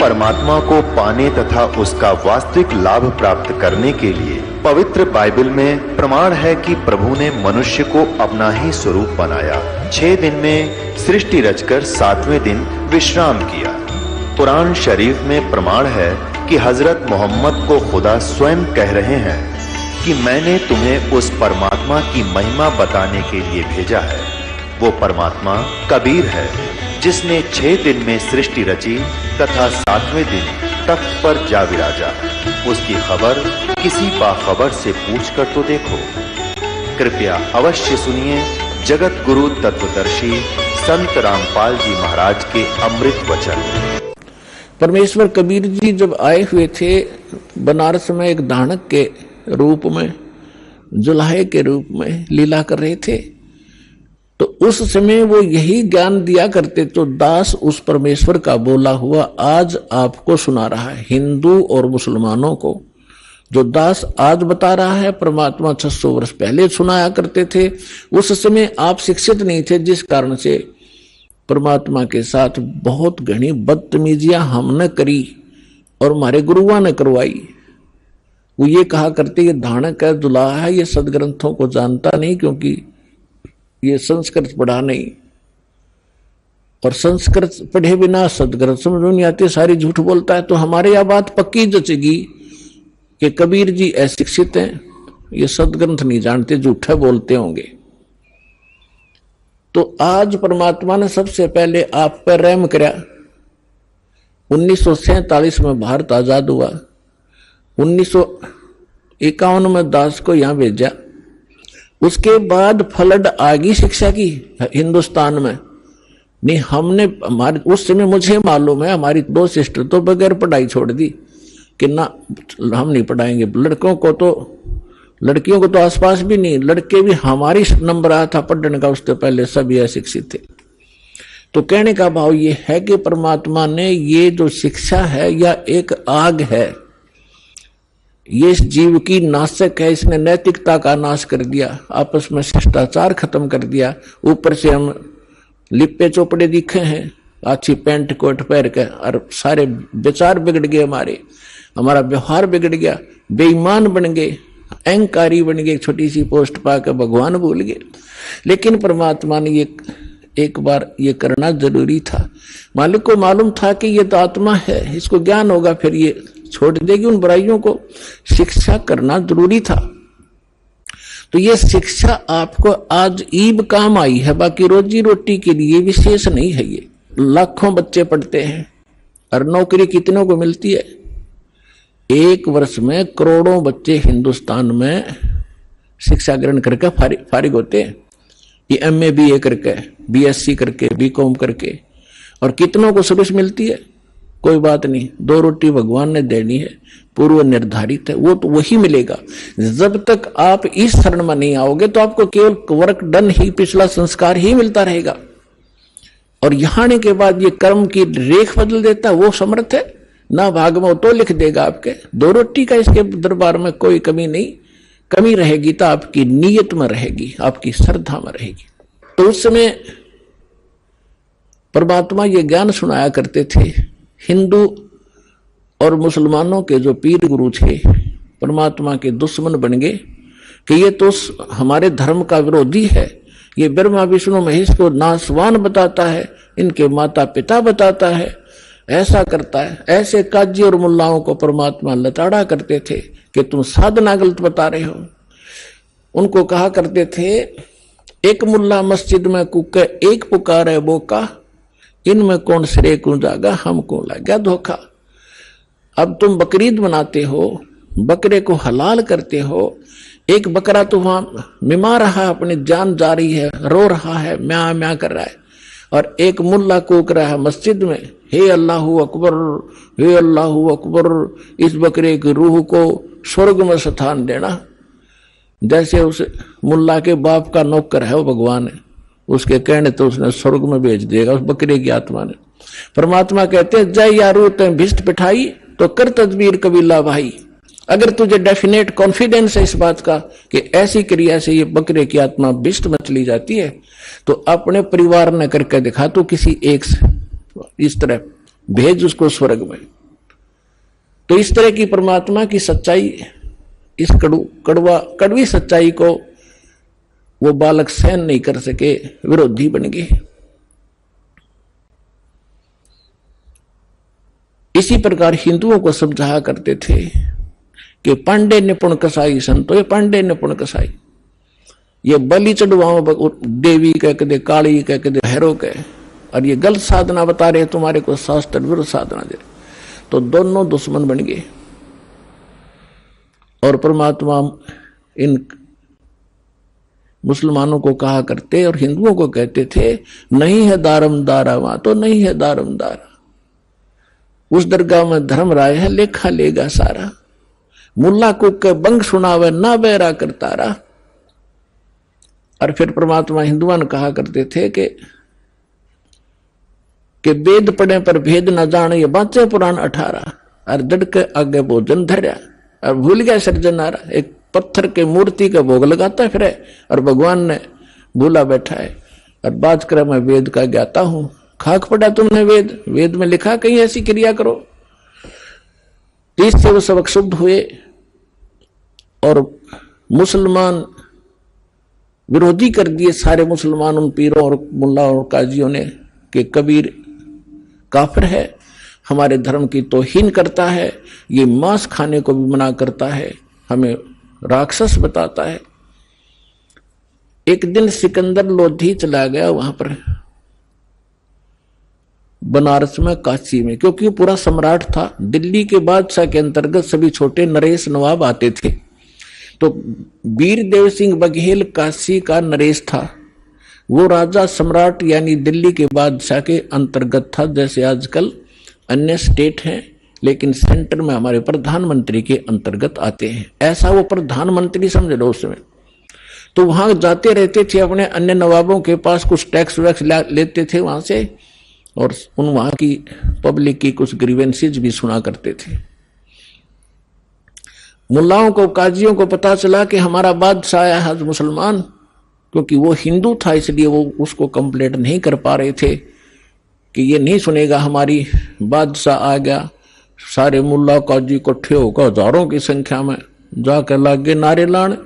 परमात्मा को पाने तथा उसका वास्तविक लाभ प्राप्त करने के लिए पवित्र बाइबल में प्रमाण है कि प्रभु ने मनुष्य को अपना ही स्वरूप बनाया। 6 दिन में सृष्टि रचकर 7वें दिन विश्राम किया। कुरान शरीफ में प्रमाण है कि हजरत मोहम्मद को खुदा स्वयं कह रहे हैं कि मैंने तुम्हें उस परमात्मा की महिमा बताने के लिए भेजा है। वो परमात्मा कबीर है जिसने 6 दिन में सृष्टि रची तथा 7वें दिन तख्त पर जा विराजा। उसकी खबर किसी बाखबर से पूछ कर तो देखो। कृपया अवश्य सुनिए जगत गुरु तत्वदर्शी संत रामपाल जी महाराज के अमृत वचन। परमेश्वर कबीर जी जब आए हुए थे बनारस में एक दानक के रूप में, जुलाहे के रूप में लीला कर रहे थे, तो उस समय वो यही ज्ञान दिया करते। तो दास उस परमेश्वर का बोला हुआ आज आपको सुना रहा है। हिंदू और मुसलमानों को जो दास आज बता रहा है, परमात्मा 600 वर्ष पहले सुनाया करते थे। उस समय आप शिक्षित नहीं थे, जिस कारण से परमात्मा के साथ बहुत घनी बदतमीजियां हमने करी और हमारे गुरुओं ने करवाई। वो ये कहा करते ये धानक है, दुल्हा है, ये सदग्रंथों को जानता नहीं क्योंकि ये संस्कृत पढ़ा नहीं, और संस्कृत पढ़े बिना सदग्रंथ समझ नहीं आते, सारी झूठ बोलता है। तो हमारे यह बात पक्की जचेगी कि कबीर जी अशिक्षित हैं, ये सदग्रंथ नहीं जानते, झूठे बोलते होंगे। तो आज परमात्मा ने सबसे पहले आप पर रहम कराया। 1947 में भारत आजाद हुआ, 1951 में दास को यहां भेजा। उसके बाद फ्लड आ गई शिक्षा की हिंदुस्तान में। नहीं, हमने हमारे उस समय मुझे मालूम है हमारी 2 सिस्टर तो बगैर पढ़ाई छोड़ दी कि ना हम नहीं पढ़ाएंगे। लड़कियों को तो आसपास भी नहीं, लड़के भी हमारी नंबर आया था पढ़ने का, उससे पहले सभी अशिक्षित थे। तो कहने का भाव ये है कि परमात्मा ने ये जो शिक्षा है या एक आग है, ये इस जीव की नाशक है। इसने नैतिकता का नाश कर दिया, आपस में शिष्टाचार खत्म कर दिया। ऊपर से हम लिपे चोपड़े दिखे हैं, अच्छी पैंट कोट पहन के, और सारे विचार बिगड़ गए, हमारा व्यवहार बिगड़ गया, बेईमान बन गए, अहंकारी बन गए, छोटी सी पोस्ट पाकर भगवान भूल गए। लेकिन परमात्मा ने ये एक बार ये करना जरूरी था। मालिक को मालूम था कि ये तो आत्मा है, इसको ज्ञान होगा, फिर ये छोड़ देगी उन बुराइयों को। शिक्षा करना जरूरी था। तो ये शिक्षा आपको आज ईब काम आई है, बाकी रोजी रोटी के लिए विशेष नहीं है। ये लाखों बच्चे पढ़ते हैं और नौकरी कितनों को मिलती है? 1 वर्ष में करोड़ों बच्चे हिंदुस्तान में शिक्षा ग्रहण करके फारिग होते हैं। ये MA BA करके, BSc करके, BCom करके, और कितनों को सर्विस मिलती है? कोई बात नहीं, 2 रोटी भगवान ने देनी है, पूर्व निर्धारित है, वो तो वही मिलेगा। जब तक आप इस शरण में नहीं आओगे तो आपको केवल वर्क डन ही, पिछला संस्कार ही मिलता रहेगा। और यहाँ आने के बाद ये कर्म की रेख बदल देता है, वो समर्थ है ना। भाग में तो लिख देगा आपके 2 रोटी का, इसके दरबार में कोई कमी नहीं। कमी रहेगी तो आपकी नीयत में रहेगी, आपकी श्रद्धा में रहेगी। तो उस समय परमात्मा ये ज्ञान सुनाया करते थे। हिंदू और मुसलमानों के जो पीर गुरु थे परमात्मा के दुश्मन बन गए कि ये तो हमारे धर्म का विरोधी है, ये ब्रह्मा विष्णु महेश को नासवान बताता है, इनके माता पिता बताता है, ऐसा करता है। ऐसे काजी और मुल्लाओं को परमात्मा लताड़ा करते थे कि तुम साधना गलत बता रहे हो। उनको कहा करते थे, एक मुल्ला मस्जिद में कुके, एक पुकारे बोका, इनमें कौन सिरे को जागा, हमको लग गया धोखा। अब तुम बकरीद मनाते हो, बकरे को हलाल करते हो, एक बकरा तो वहां मिमा रहा है, अपनी जान जा रही है, रो रहा है, म्या म्या कर रहा है, और एक मुल्ला कूक रहा है मस्जिद में, हे अल्लाहू अकबर, हे अल्लाहू अकबर, इस बकरे की रूह को स्वर्ग में स्थान देना। जैसे उस मुल्ला के बाप का नौकर है वो भगवान है, उसके कहने तो उसने स्वर्ग में भेज देगा उस बकरे की आत्मा ने। परमात्मा कहते हैं, जय यारू तय भिष्ट पिठाई तो कर तदबीर कबीला भाई। अगर तुझे डेफिनेट कॉन्फिडेंस है इस बात का कि ऐसी क्रिया से ये बकरे की आत्मा भिष्ट में चली जाती है, तो अपने परिवार ने करके दिखा, तो किसी एक इस तरह भेज उसको स्वर्ग में। तो इस तरह की परमात्मा की सच्चाई, इस कड़वी सच्चाई को वो बालक सहन नहीं कर सके, विरोधी बन गए। इसी प्रकार हिंदुओं को समझाया करते थे कि पांडे निपुण कसाई संतो, ये पांडे निपुण कसाई, ये बलि चढ़वाओ देवी कह के दे, काली कह के दे, भैरव कह, और ये गलत साधना बता रहे तुम्हारे को, शास्त्र विरुद्ध साधना दे। तो दोनों दुश्मन बन गए। और परमात्मा इन मुसलमानों को कहा करते और हिंदुओं को कहते थे, नहीं है दारम दारा, वहां तो नहीं है दारम दारा, उस दरगाह में धर्म राय है, लेखा लेगा सारा, मुल्ला को के बंग सुनावे ना बेरा करता रहा। और फिर परमात्मा हिंदुओं ने कहा करते थे कि वेद पढ़े पर भेद न जाने, ये बाँचे पुराण 18, और जड़ के आगे भोजन धरया और भूल गया सृजनारा। एक पत्थर के मूर्ति का भोग लगाता फिर है और भगवान ने भूला बैठा है। और बात कर मैं वेद का ज्ञाता हूं, खाक पड़ा तुमने वेद, वेद में लिखा कहीं ऐसी क्रिया करो। इससे वो सबक शुद्ध हुए और मुसलमान विरोधी कर दिए सारे मुसलमान उन पीरों और मुल्लाओं और काजियों ने कि कबीर काफिर है, हमारे धर्म की तौहीन करता है, ये मांस खाने को भी मना करता है, हमें राक्षस बताता है। एक दिन सिकंदर लोधी चला गया वहां पर बनारस में, काशी में, क्योंकि वो पूरा सम्राट था। दिल्ली के बादशाह के अंतर्गत सभी छोटे नरेश नवाब आते थे। तो वीरदेव सिंह बघेल काशी का नरेश था। वो राजा सम्राट यानी दिल्ली के बादशाह के अंतर्गत था, जैसे आजकल अन्य स्टेट हैं, लेकिन सेंटर में हमारे प्रधानमंत्री के अंतर्गत आते हैं। ऐसा वो प्रधानमंत्री समझ लो उस समय। तो वहां जाते रहते थे, अपने अन्य नवाबों के पास कुछ टैक्स वैक्स लेते थे वहां से, और उन वहां की पब्लिक की कुछ ग्रीवेंसेज भी सुना करते थे। मुल्लाओं को, काजियों को पता चला कि हमारा बादशाह आया है मुसलमान, क्योंकि वो हिंदू था इसलिए वो उसको कंप्लेंट नहीं कर पा रहे थे कि ये नहीं सुनेगा हमारी बादशाह आ गया। सारे मुल्ला काजी इकट्ठे होकर हजारों की संख्या में जाकर लागे नारे लाने।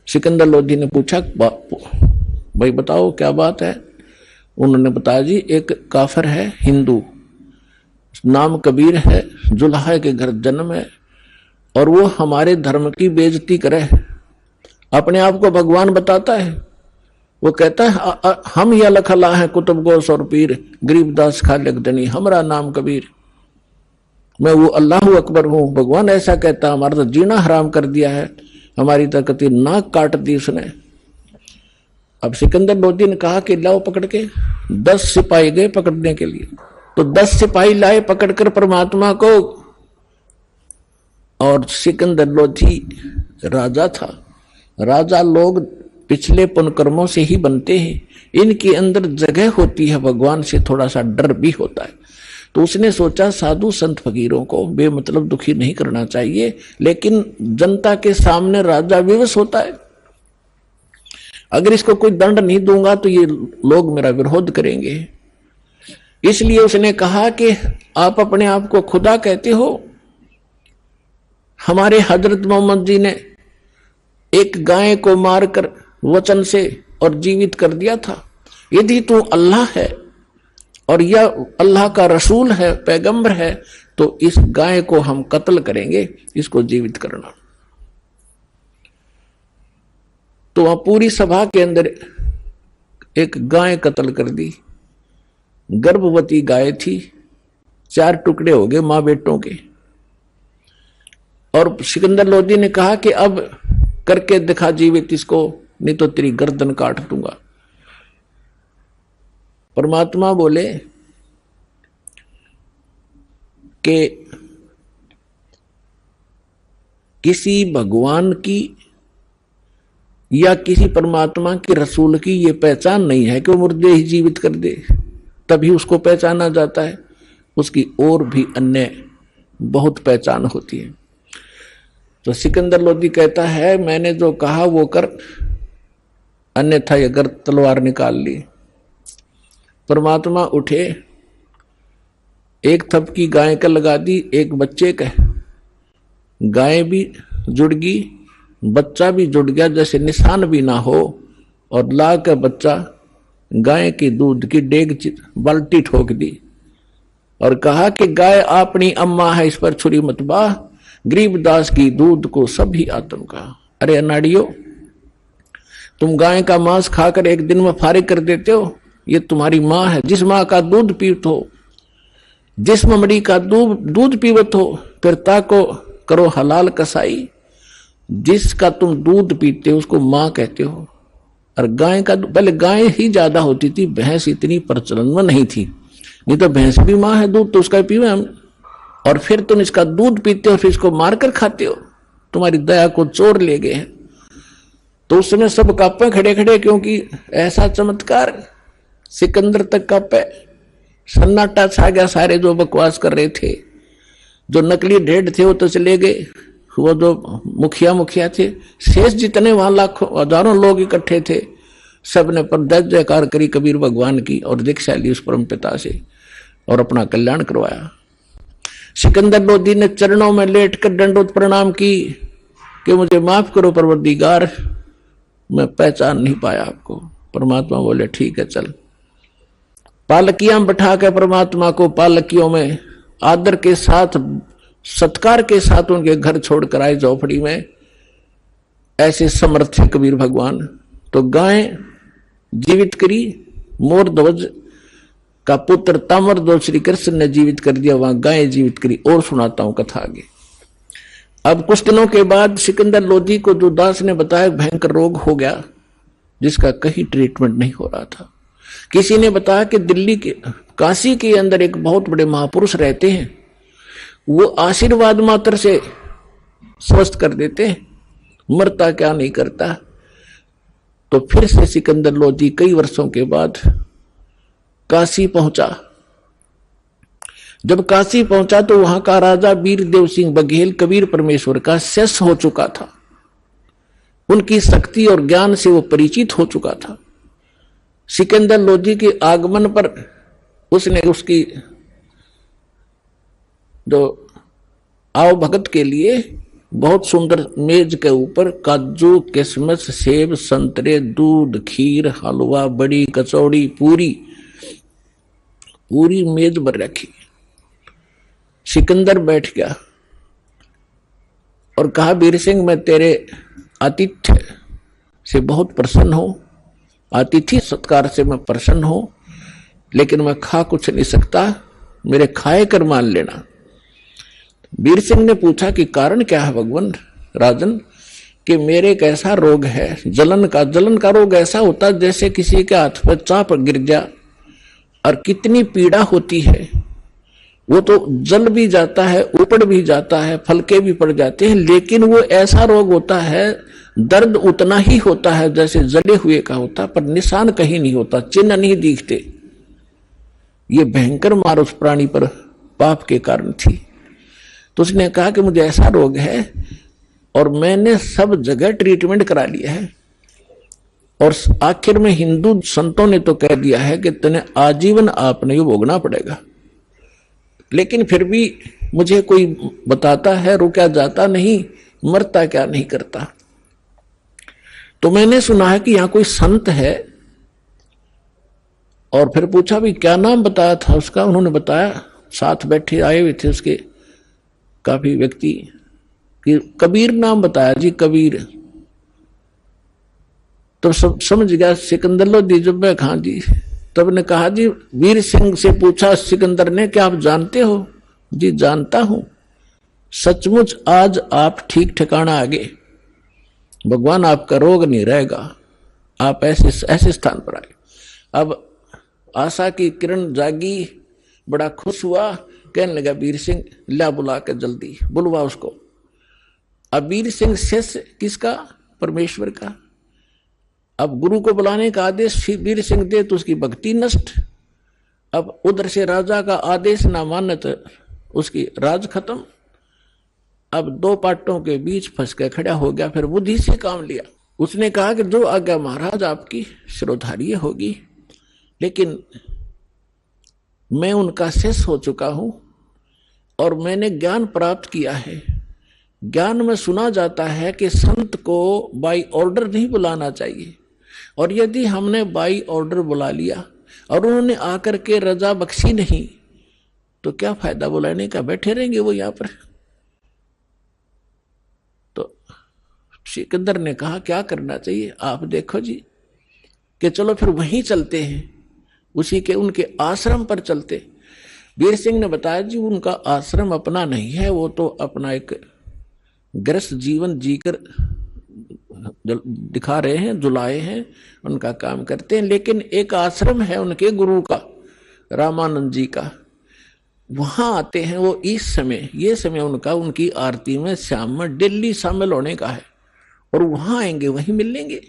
सिकंदर लोधी ने पूछा, भाई बताओ क्या बात है। उन्होंने बताया, जी एक काफिर है हिंदू, नाम कबीर है, जुल्हा के घर जन्म है, और वो हमारे धर्म की बेइज्जती करे, अपने आप को भगवान बताता है। वो कहता है हम या लखला है कुतुब गोस और पीर, गरीबदास खालिक दनी, हमारा नाम कबीर, मैं वो अल्लाह अकबर हूं। भगवान ऐसा कहता, हमारा तो जीना हराम कर दिया है, हमारी तकती नाक काट दी उसने। अब सिकंदर लोधी ने कहा कि लाओ पकड़ के। 10 सिपाही गए पकड़ने के लिए। तो 10 सिपाही लाए पकड़कर परमात्मा को, और सिकंदर लोधी राजा था। राजा लोग पिछले पुण्यकर्मों से ही बनते हैं, इनके अंदर जगह होती है, भगवान से थोड़ा सा डर भी होता है। तो उसने सोचा साधु संत फकीरों को बेमतलब दुखी नहीं करना चाहिए, लेकिन जनता के सामने राजा विवश होता है, अगर इसको कोई दंड नहीं दूंगा तो ये लोग मेरा विरोध करेंगे। इसलिए उसने कहा कि आप अपने आप को खुदा कहते हो, हमारे हजरत मोहम्मद जी ने एक गाय को मारकर वचन से और जीवित कर दिया था। यदि तू अल्लाह है और यह अल्लाह का रसूल है, पैगंबर है, तो इस गाय को हम कत्ल करेंगे, इसको जीवित करना। तो वहां पूरी सभा के अंदर एक गाय कत्ल कर दी। गर्भवती गाय थी, 4 टुकड़े हो गए मां बेटों के। और सिकंदर लोधी ने कहा कि अब करके दिखा जीवित इसको, नहीं तो तेरी गर्दन काट दूंगा। परमात्मा बोले कि किसी भगवान की या किसी परमात्मा की, रसूल की ये पहचान नहीं है कि वो मुर्दे ही जीवित कर दे, तभी उसको पहचाना जाता है। उसकी और भी अन्य बहुत पहचान होती है। तो सिकंदर लोधी कहता है, मैंने जो कहा वो कर, अन्यथा अगर तलवार निकाल ली। परमात्मा उठे एक थपकी गाय का लगा दी, एक बच्चे का, गाय भी जुड़ गई, बच्चा भी जुड़ गया, जैसे निशान भी ना हो, और ला कर बच्चा गाय की दूध की डेग बाल्टी ठोक दी और कहा कि गाय अपनी अम्मा है, इस पर छुरी मत बाह, गरीबदास की दूध को सभी आत्म का। अरे अनाड़ियो, तुम गाय का मांस खाकर एक दिन में फारिग कर देते हो। ये तुम्हारी माँ है, जिस माँ का दूध पीवत हो, जिस ममड़ी का दूध पीवत हो, फिर ताको करो हलाल कसाई। जिसका तुम दूध पीते हो उसको माँ कहते हो। और गाय का, पहले गाय ही ज्यादा होती थी, भैंस इतनी प्रचलन में नहीं थी, नहीं तो भैंस भी माँ है, दूध तो उसका पीवे हम। और फिर तुम इसका दूध पीते हो, फिर इसको मारकर खाते हो, तुम्हारी दया को चोर ले गए हैं। तो उस समय सब कांपे खड़े खड़े, क्योंकि ऐसा चमत्कार। सिकंदर तक कांपे, सन्नाटा छा गया। सारे जो बकवास कर रहे थे, जो नकली ढेड थे वो तो चले गए, वो जो मुखिया थे, शेष जितने वहां लाखों हजारों लोग इकट्ठे थे, सबने पर जय जयकार करी कबीर भगवान की और दीक्षा ली उस परम पिता से और अपना कल्याण करवाया। सिकंदर लोधी ने चरणों में लेटकर दंडोत प्रणाम की कि मुझे माफ करो परवरदिगार, मैं पहचान नहीं पाया आपको। परमात्मा बोले ठीक है चल। पालकियां बैठा के परमात्मा को पालकियों में आदर के साथ, सत्कार के साथ उनके घर छोड़कर आए झोपड़ी में। ऐसे समर्थ थे कबीर भगवान। तो गाय जीवित करी, मोर ध्वज का पुत्र ताम्रध्वज श्री कृष्ण ने जीवित कर दिया, वहां गाय जीवित करी। और सुनाता हूं कथा आगे। अब कुछ दिनों के बाद सिकंदर लोधी को जो दास ने बताया भयंकर रोग हो गया, जिसका कहीं ट्रीटमेंट नहीं हो रहा था। किसी ने बताया कि दिल्ली के, काशी के अंदर एक बहुत बड़े महापुरुष रहते हैं, वो आशीर्वाद मात्र से स्वस्थ कर देते हैं, मरता क्या नहीं करता। तो फिर से सिकंदर लोधी कई वर्षों के बाद काशी पहुंचा। जब काशी पहुंचा तो वहां का राजा वीरदेव सिंह बघेल कबीर परमेश्वर का शिष्य हो चुका था। उनकी शक्ति और ज्ञान से वो परिचित हो चुका था। सिकंदर लोधी के आगमन पर उसने उसकी जो आओ भगत के लिए बहुत सुंदर मेज के ऊपर काजू, किशमिश, सेब, संतरे, दूध, खीर, हलवा, बड़ी, कचौड़ी, पूरी मेज पर रखी। सिकंदर बैठ गया और कहा वीर सिंह, मैं तेरे आतिथ्य से बहुत प्रसन्न हूं, अतिथि सत्कार से मैं प्रसन्न हूं, लेकिन मैं खा कुछ नहीं सकता, मेरे खाए कर मान लेना। वीर सिंह ने पूछा कि कारण क्या है भगवान राजन, कि मेरे एक ऐसा रोग है, जलन का रोग ऐसा होता है जैसे किसी के हाथ पर चाप गिर जा और कितनी पीड़ा होती है। वो तो जल भी जाता है, उपड़ भी जाता है, फलके भी पड़ जाते हैं, लेकिन वो ऐसा रोग होता है, दर्द उतना ही होता है जैसे जले हुए का होता, पर निशान कहीं नहीं होता, चिन्ह नहीं दिखते। ये भयंकर मार उस प्राणी पर पाप के कारण थी। तो उसने कहा कि मुझे ऐसा रोग है और मैंने सब जगह ट्रीटमेंट करा लिया है, और आखिर में हिंदू संतों ने तो कह दिया है कि तेने आजीवन आपने ये भोगना पड़ेगा। लेकिन फिर भी मुझे कोई बताता है, रुका जाता नहीं, मरता क्या नहीं करता। तो मैंने सुना है कि यहां कोई संत है, और फिर पूछा भी क्या नाम बताया था उसका। उन्होंने बताया, साथ बैठे आए हुए थे उसके काफी व्यक्ति, कि कबीर नाम बताया जी, कबीर। तो सब समझ गया सिकंदर लोधी, जब मैं कहा जी, तब ने कहा जी, वीर सिंह से पूछा सिकंदर ने, क्या आप जानते हो? जी जानता हूं, सचमुच आज आप ठीक ठिकाना आ गए, भगवान आपका रोग नहीं रहेगा, आप ऐसे स्थान पर आए। अब आशा की किरण जागी, बड़ा खुश हुआ, कहने लगा वीर सिंह ला बुला के जल्दी बुलवा उसको। अब वीर सिंह शिष्य किसका? परमेश्वर का। अब गुरु को बुलाने का आदेश वीर सिंह दे तो उसकी भक्ति नष्ट। अब उधर से राजा का आदेश ना माने तो उसकी राज खत्म। अब दो पाटों के बीच फंस के खड़ा हो गया, फिर बुद्धि से काम लिया। उसने कहा कि जो आज्ञा महाराज आपकी शिरोधार्य होगी, लेकिन मैं उनका शिष्य हो चुका हूं और मैंने ज्ञान प्राप्त किया है। ज्ञान में सुना जाता है कि संत को बाई ऑर्डर नहीं बुलाना चाहिए, और यदि हमने बाई ऑर्डर बुला लिया और उन्होंने आकर के रजा बख्शी नहीं तो क्या फायदा बुलाने का, बैठे रहेंगे वो यहां पर। तो सिकंदर ने कहा क्या करना चाहिए, आप देखो जी, कि चलो फिर वहीं चलते हैं, उसी के उनके आश्रम पर चलते। वीर सिंह ने बताया जी उनका आश्रम अपना नहीं है, वो तो अपना एक गृहस्थ जीवन जीकर दिखा रहे हैं, जुलाए हैं, उनका काम करते हैं। लेकिन एक आश्रम है उनके गुरु का, रामानंद जी का, वहां आते हैं वो इस समय, ये समय उनका उनकी आरती में शाम में दिल्ली शामिल होने का है, और वहां आएंगे, वहीं मिल लेंगे।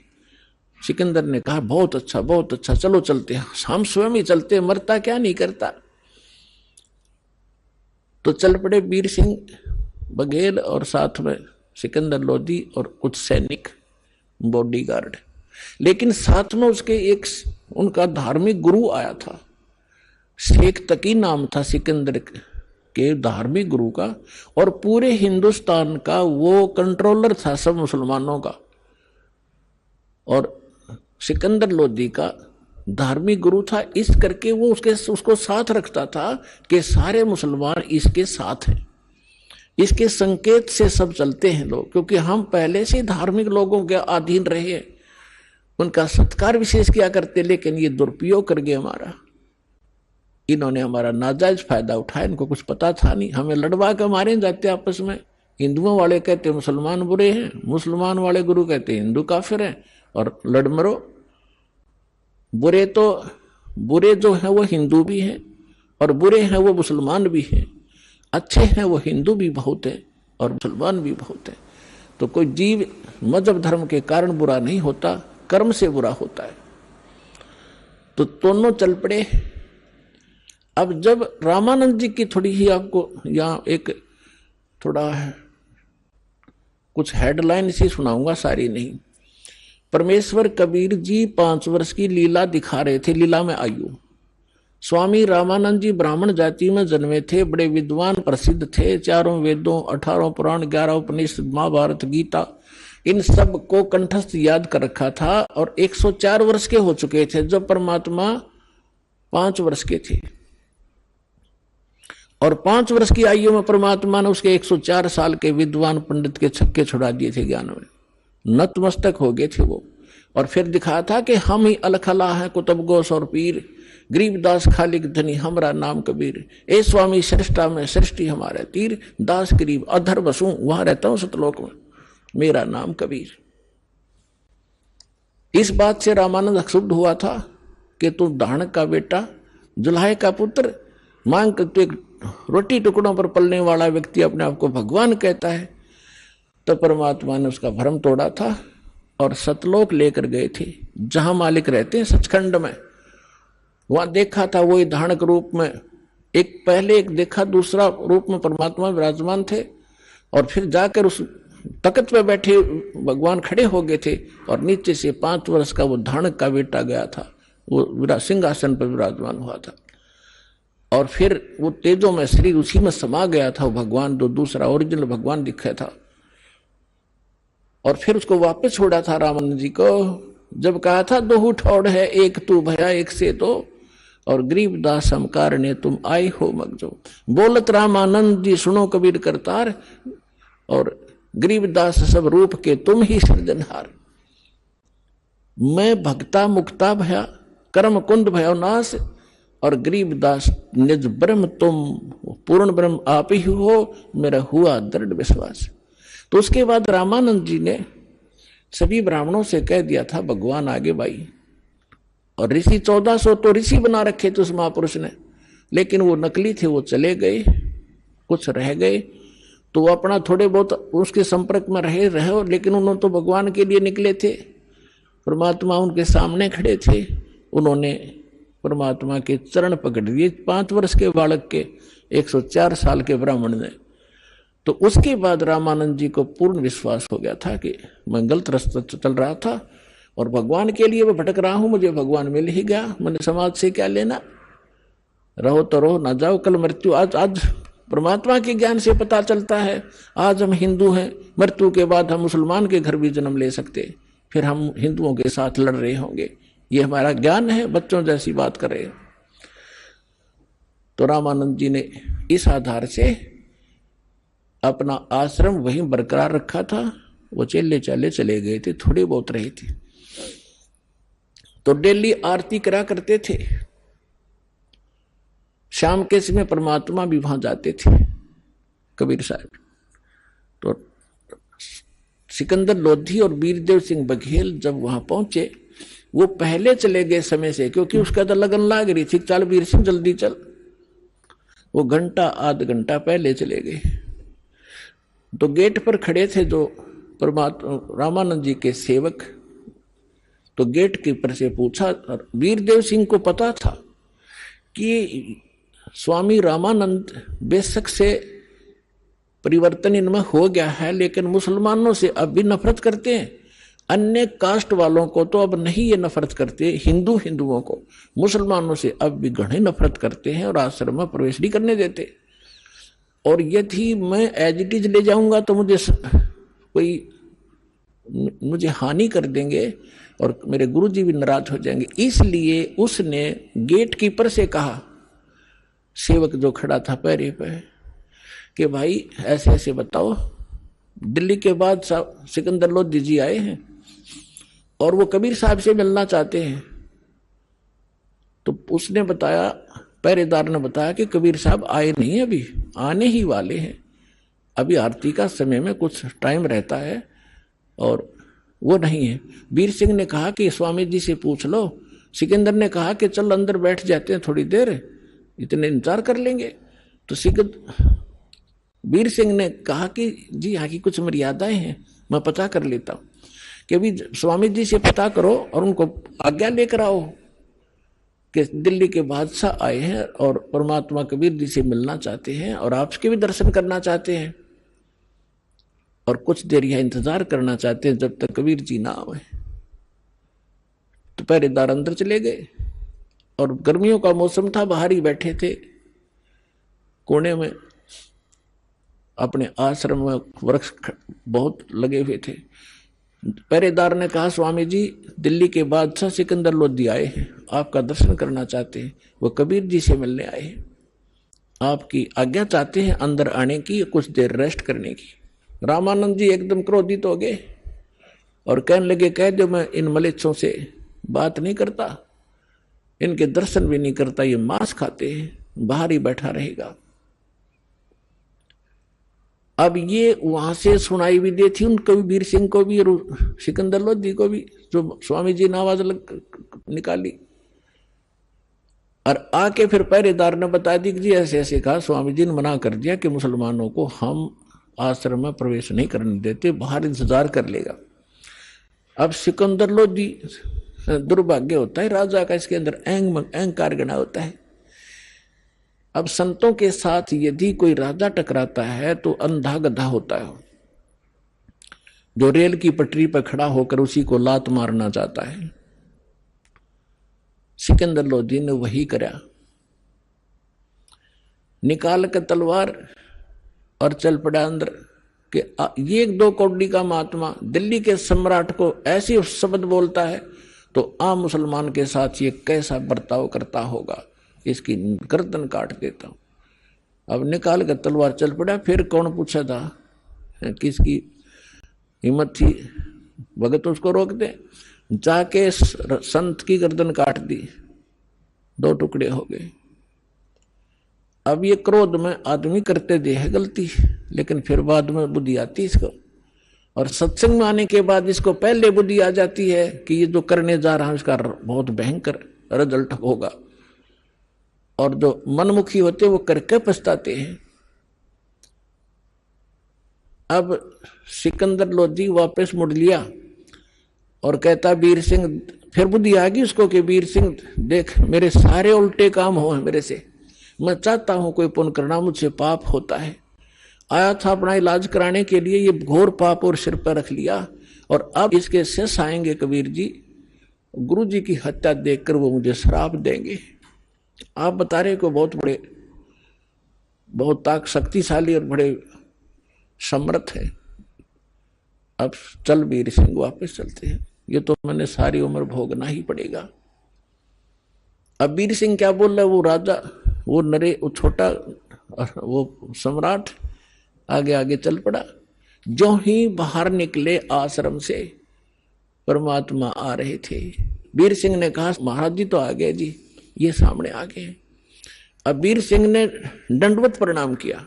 सिकंदर ने कहा बहुत अच्छा बहुत अच्छा, चलो चलते हैं, हम स्वयं ही चलते, मरता क्या नहीं करता। तो चल पड़े वीर सिंह बघेल और साथ में सिकंदर लोधी और कुछ सैनिक बॉडीगार्ड। लेकिन साथ में उसके एक उनका धार्मिक गुरु आया था, शेख तकी नाम था सिकंदर के धार्मिक गुरु का, और पूरे हिंदुस्तान का वो कंट्रोलर था सब मुसलमानों का। और सिकंदर लोधी का धार्मिक गुरु था, इस करके वो उसको साथ रखता था कि सारे मुसलमान इसके साथ हैं, इसके संकेत से सब चलते हैं लोग, क्योंकि हम पहले से धार्मिक लोगों के अधीन रहे, उनका सत्कार विशेष किया करते। लेकिन ये दुरुपयोग कर गए हमारा, इन्होंने हमारा नाजायज फायदा उठाया, इनको कुछ पता था नहीं, हमें लड़वा के मारे जाते आपस में। हिंदुओं वाले कहते मुसलमान बुरे हैं, मुसलमान वाले गुरु कहते हिंदू काफिर हैं, और लड़ मरो। बुरे जो हैं वो हिंदू भी हैं, और बुरे हैं वो मुसलमान भी हैं, अच्छे हैं वो हिंदू भी बहुत है और मुसलमान भी बहुत है। तो कोई जीव मजहब धर्म के कारण बुरा नहीं होता, कर्म से बुरा होता है। तो दोनों चल पड़े। अब जब रामानंद जी की थोड़ी ही आपको यहाँ एक थोड़ा कुछ हेडलाइन सी सुनाऊंगा, सारी नहीं। परमेश्वर कबीर जी 5 वर्ष की लीला दिखा रहे थे, लीला में आयु। स्वामी रामानंद जी ब्राह्मण जाति में जन्मे थे, बड़े विद्वान प्रसिद्ध थे, 4 वेदों, 18 पुराण, 11 उपनिषद, महाभारत, गीता, इन सब को कंठस्थ याद कर रखा था। और 104 वर्ष के हो चुके थे जब परमात्मा 5 वर्ष के थे, और 5 वर्ष की आयु में परमात्मा ने उसके 104 साल के विद्वान पंडित के छक्के छुड़ा दिए थे, ज्ञान में नतमस्तक हो गए थे वो। और फिर दिखाया था कि हम ही अलखला है कुतुब गोस और पीर, गरीबदास खालिक धनी हमरा नाम कबीर, ए स्वामी सृष्टा में सृष्टि हमारे तीर, दास गरीब अधर बसू वहां रहता हूं सतलोक में, मेरा नाम कबीर। इस बात से रामानंद क्षुब्ध हुआ था कि तू दानक का बेटा, जुल्हाय का पुत्र, मांग कर तू एक रोटी टुकड़ों पर पलने वाला व्यक्ति अपने आप को भगवान कहता है। तो परमात्मा ने उसका भ्रम तोड़ा था और सतलोक लेकर गए थे, जहां मालिक रहते हैं सचखंड में। वहां देखा था वही धानक रूप में, एक पहले एक देखा, दूसरा रूप में परमात्मा विराजमान थे, और फिर जाकर उस तख्त पे बैठे भगवान खड़े हो गए थे, और नीचे से 5 वर्ष का वो धानक का बेटा गया था, वो सिंहासन पर विराजमान हुआ था। और फिर वो तेजों में शरीर उसी में समा गया था, वो भगवान जो दूसरा ओरिजिनल भगवान दिखा था। और फिर उसको वापस छोड़ा था रामानंद जी को, जब कहा था 2 ठौड़ है, एक तू भया एक से तो, और गरीबदास समकार ने तुम आए हो मगजो। बोलत रामानंद जी सुनो कबीर करतार, और गरीबदास सब रूप के तुम ही सृजनहार। मैं भक्ता मुक्ता भया, कर्म कुंड भयो नाश, और गरीबदास निज ब्रह्म तुम पूर्ण ब्रह्म आप ही हो, मेरा हुआ दृढ़ विश्वास। तो उसके बाद रामानंद जी ने सभी ब्राह्मणों से कह दिया था भगवान आगे भाई, और ऋषि 1400 तो ऋषि बना रखे थे उस महापुरुष ने, लेकिन वो नकली थे, वो चले गए, कुछ रह गए। तो वो अपना थोड़े बहुत उसके संपर्क में रहे, लेकिन उन्होंने तो भगवान के लिए निकले थे, परमात्मा उनके सामने खड़े थे, उन्होंने परमात्मा के चरण पकड़ लिए 5 वर्ष के बालक के, 104 साल के ब्राह्मण ने। तो उसके बाद रामानंद जी को पूर्ण विश्वास हो गया था कि मैं गलत रास्ते चल रहा था और भगवान के लिए मैं भटक रहा हूं, मुझे भगवान मिल ही गया, मैंने समाज से क्या लेना। रहो तो रहो, ना जाओ कल मृत्यु। आज आज परमात्मा के ज्ञान से पता चलता है, आज हम हिंदू हैं, मृत्यु के बाद हम मुसलमान के घर भी जन्म ले सकते, फिर हम हिंदुओं के साथ लड़ रहे होंगे। ये हमारा ज्ञान है, बच्चों जैसी बात कर रहे हैं। तो रामानंद जी ने इस आधार से अपना आश्रम वहीं बरकरार रखा था। वो चेले चाले चले गए थे, थोड़े बहुत रहे थे। तो डेली आरती करा करते थे। शाम के समय परमात्मा भी वहां जाते थे, कबीर साहब। तो सिकंदर लोधी और वीरदेव सिंह बघेल जब वहां पहुंचे, वो पहले चले गए समय से, क्योंकि उसका तो लगन लाग रही थी, चल वीर सिंह जल्दी चल। वो घंटा आध घंटा पहले चले गए। तो गेट पर खड़े थे जो परमात्मा रामानंद जी के सेवक। तो गेट कीपर से पूछा, वीरदेव सिंह को पता था कि स्वामी रामानंद बेशक से परिवर्तन इनमें हो गया है, लेकिन मुसलमानों से अब भी नफरत करते हैं। अन्य कास्ट वालों को तो अब नहीं ये नफरत करते, हिंदुओं को, मुसलमानों से अब भी घणे नफरत करते हैं और आश्रम में प्रवेश नहीं करने देते। और यदि मैं एज इट इज ले जाऊंगा तो मुझे हानि कर देंगे और मेरे गुरुजी भी नाराज हो जाएंगे। इसलिए उसने गेट कीपर से कहा, सेवक जो खड़ा था पैरे पे, कि भाई ऐसे ऐसे बताओ, दिल्ली के बाद सिकंदर लोधी जी आए हैं और वो कबीर साहब से मिलना चाहते हैं। तो उसने बताया, पहरेदार ने बताया कि कबीर साहब आए नहीं, अभी आने ही वाले हैं, अभी आरती का समय में कुछ टाइम रहता है और वो नहीं है। वीर सिंह ने कहा कि स्वामी जी से पूछ लो। सिकंदर ने कहा कि चल अंदर बैठ जाते हैं, थोड़ी देर इतने इंतजार कर लेंगे। तो वीर सिंह ने कहा कि जी यहाँ की कुछ मर्यादाएं हैं, मैं पता कर लेता हूँ। कि अभी स्वामी जी से पता करो और उनको आज्ञा लेकर आओ कि दिल्ली के बादशाह आए हैं और परमात्मा कबीर जी से मिलना चाहते हैं और आपके भी दर्शन करना चाहते हैं और कुछ देर यह इंतजार करना चाहते हैं जब तक कबीर जी ना आए। तो पहरेदार अंदर चले गए और गर्मियों का मौसम था, बाहर ही बैठे थे कोने में। अपने आश्रम में वृक्ष बहुत लगे हुए थे। पहरेदार ने कहा, स्वामी जी दिल्ली के बादशाह सिकंदर लोधी आए हैं, आपका दर्शन करना चाहते हैं, वो कबीर जी से मिलने आए हैं, आपकी आज्ञा चाहते हैं अंदर आने की, कुछ देर रेस्ट करने की। रामानंद जी एकदम क्रोधित हो गए और कहने लगे, कह दो मैं इन मलेच्छों से बात नहीं करता, इनके दर्शन भी नहीं करता, ये मांस खाते हैं, बाहर ही बैठा रहेगा। अब ये वहां से सुनाई भी दी थी उनको भी, वीर सिंह को भी और सिकंदर लोधी को भी, जो स्वामी जी ने आवाज निकाली। और आके फिर पहरेदार ने बता दी कि जी ऐसे ऐसे कहा, स्वामी जी ने मना कर दिया कि मुसलमानों को हम आश्रम में प्रवेश नहीं करने देते, बाहर इंतजार कर लेगा। अब सिकंदर लोधी, दुर्भाग्य होता है राजा का, इसके अंदर अहंकार गणा होता है। अब संतों के साथ यदि कोई राजा टकराता है तो अंधा गधा होता है, जो रेल की पटरी पर खड़ा होकर उसी को लात मारना चाहता है। सिकंदर लोधी ने वही करा, निकाल कर तलवार और चल पड़ा अंदर। कि ये एक दो कौड़ी का महात्मा दिल्ली के सम्राट को ऐसी शब्द बोलता है तो आम मुसलमान के साथ ये कैसा बर्ताव करता होगा, इसकी गर्दन काट देता हूं। अब निकाल कर तलवार चल पड़ा। फिर कौन पूछा था, किसकी हिम्मत थी भगत उसको रोक दे, जाके संत की गर्दन काट दी, दो टुकड़े हो गए। अब ये क्रोध में आदमी करते दे है गलती, लेकिन फिर बाद में बुद्धि आती इसको, और सत्संग में आने के बाद इसको पहले बुद्धि आ जाती है कि ये जो करने जा रहा है इसका बहुत भयंकर रिजल्ट होगा, और जो मनमुखी होते वो करके पछताते हैं। अब सिकंदर लोधी वापस मुड़ लिया और कहता, वीर सिंह, फिर बुद्धि आ गई उसको कि वीर सिंह देख मेरे सारे उल्टे काम हो मेरे से, मैं चाहता हूं कोई पुण्य करना, मुझसे पाप होता है। आया था अपना इलाज कराने के लिए, ये घोर पाप और सिर पर रख लिया, और अब इसके शेष आएंगे कबीर जी, गुरु जी की हत्या देखकर वो मुझे श्राप देंगे। आप बता रहे को बहुत बड़े, बहुत शक्तिशाली और बड़े समर्थ है। अब चल वीर सिंह वापस चलते हैं, ये तो मैंने सारी उम्र भोगना ही पड़ेगा। अब वीर सिंह क्या बोल रहा है, वो राजा, वो वो छोटा, वो सम्राट आगे आगे चल पड़ा। जो ही बाहर निकले आश्रम से परमात्मा आ रहे थे। वीर सिंह ने कहा महाराज जी तो आ गए जी, ये सामने आ गए। अब वीर सिंह ने दंडवत प्रणाम किया।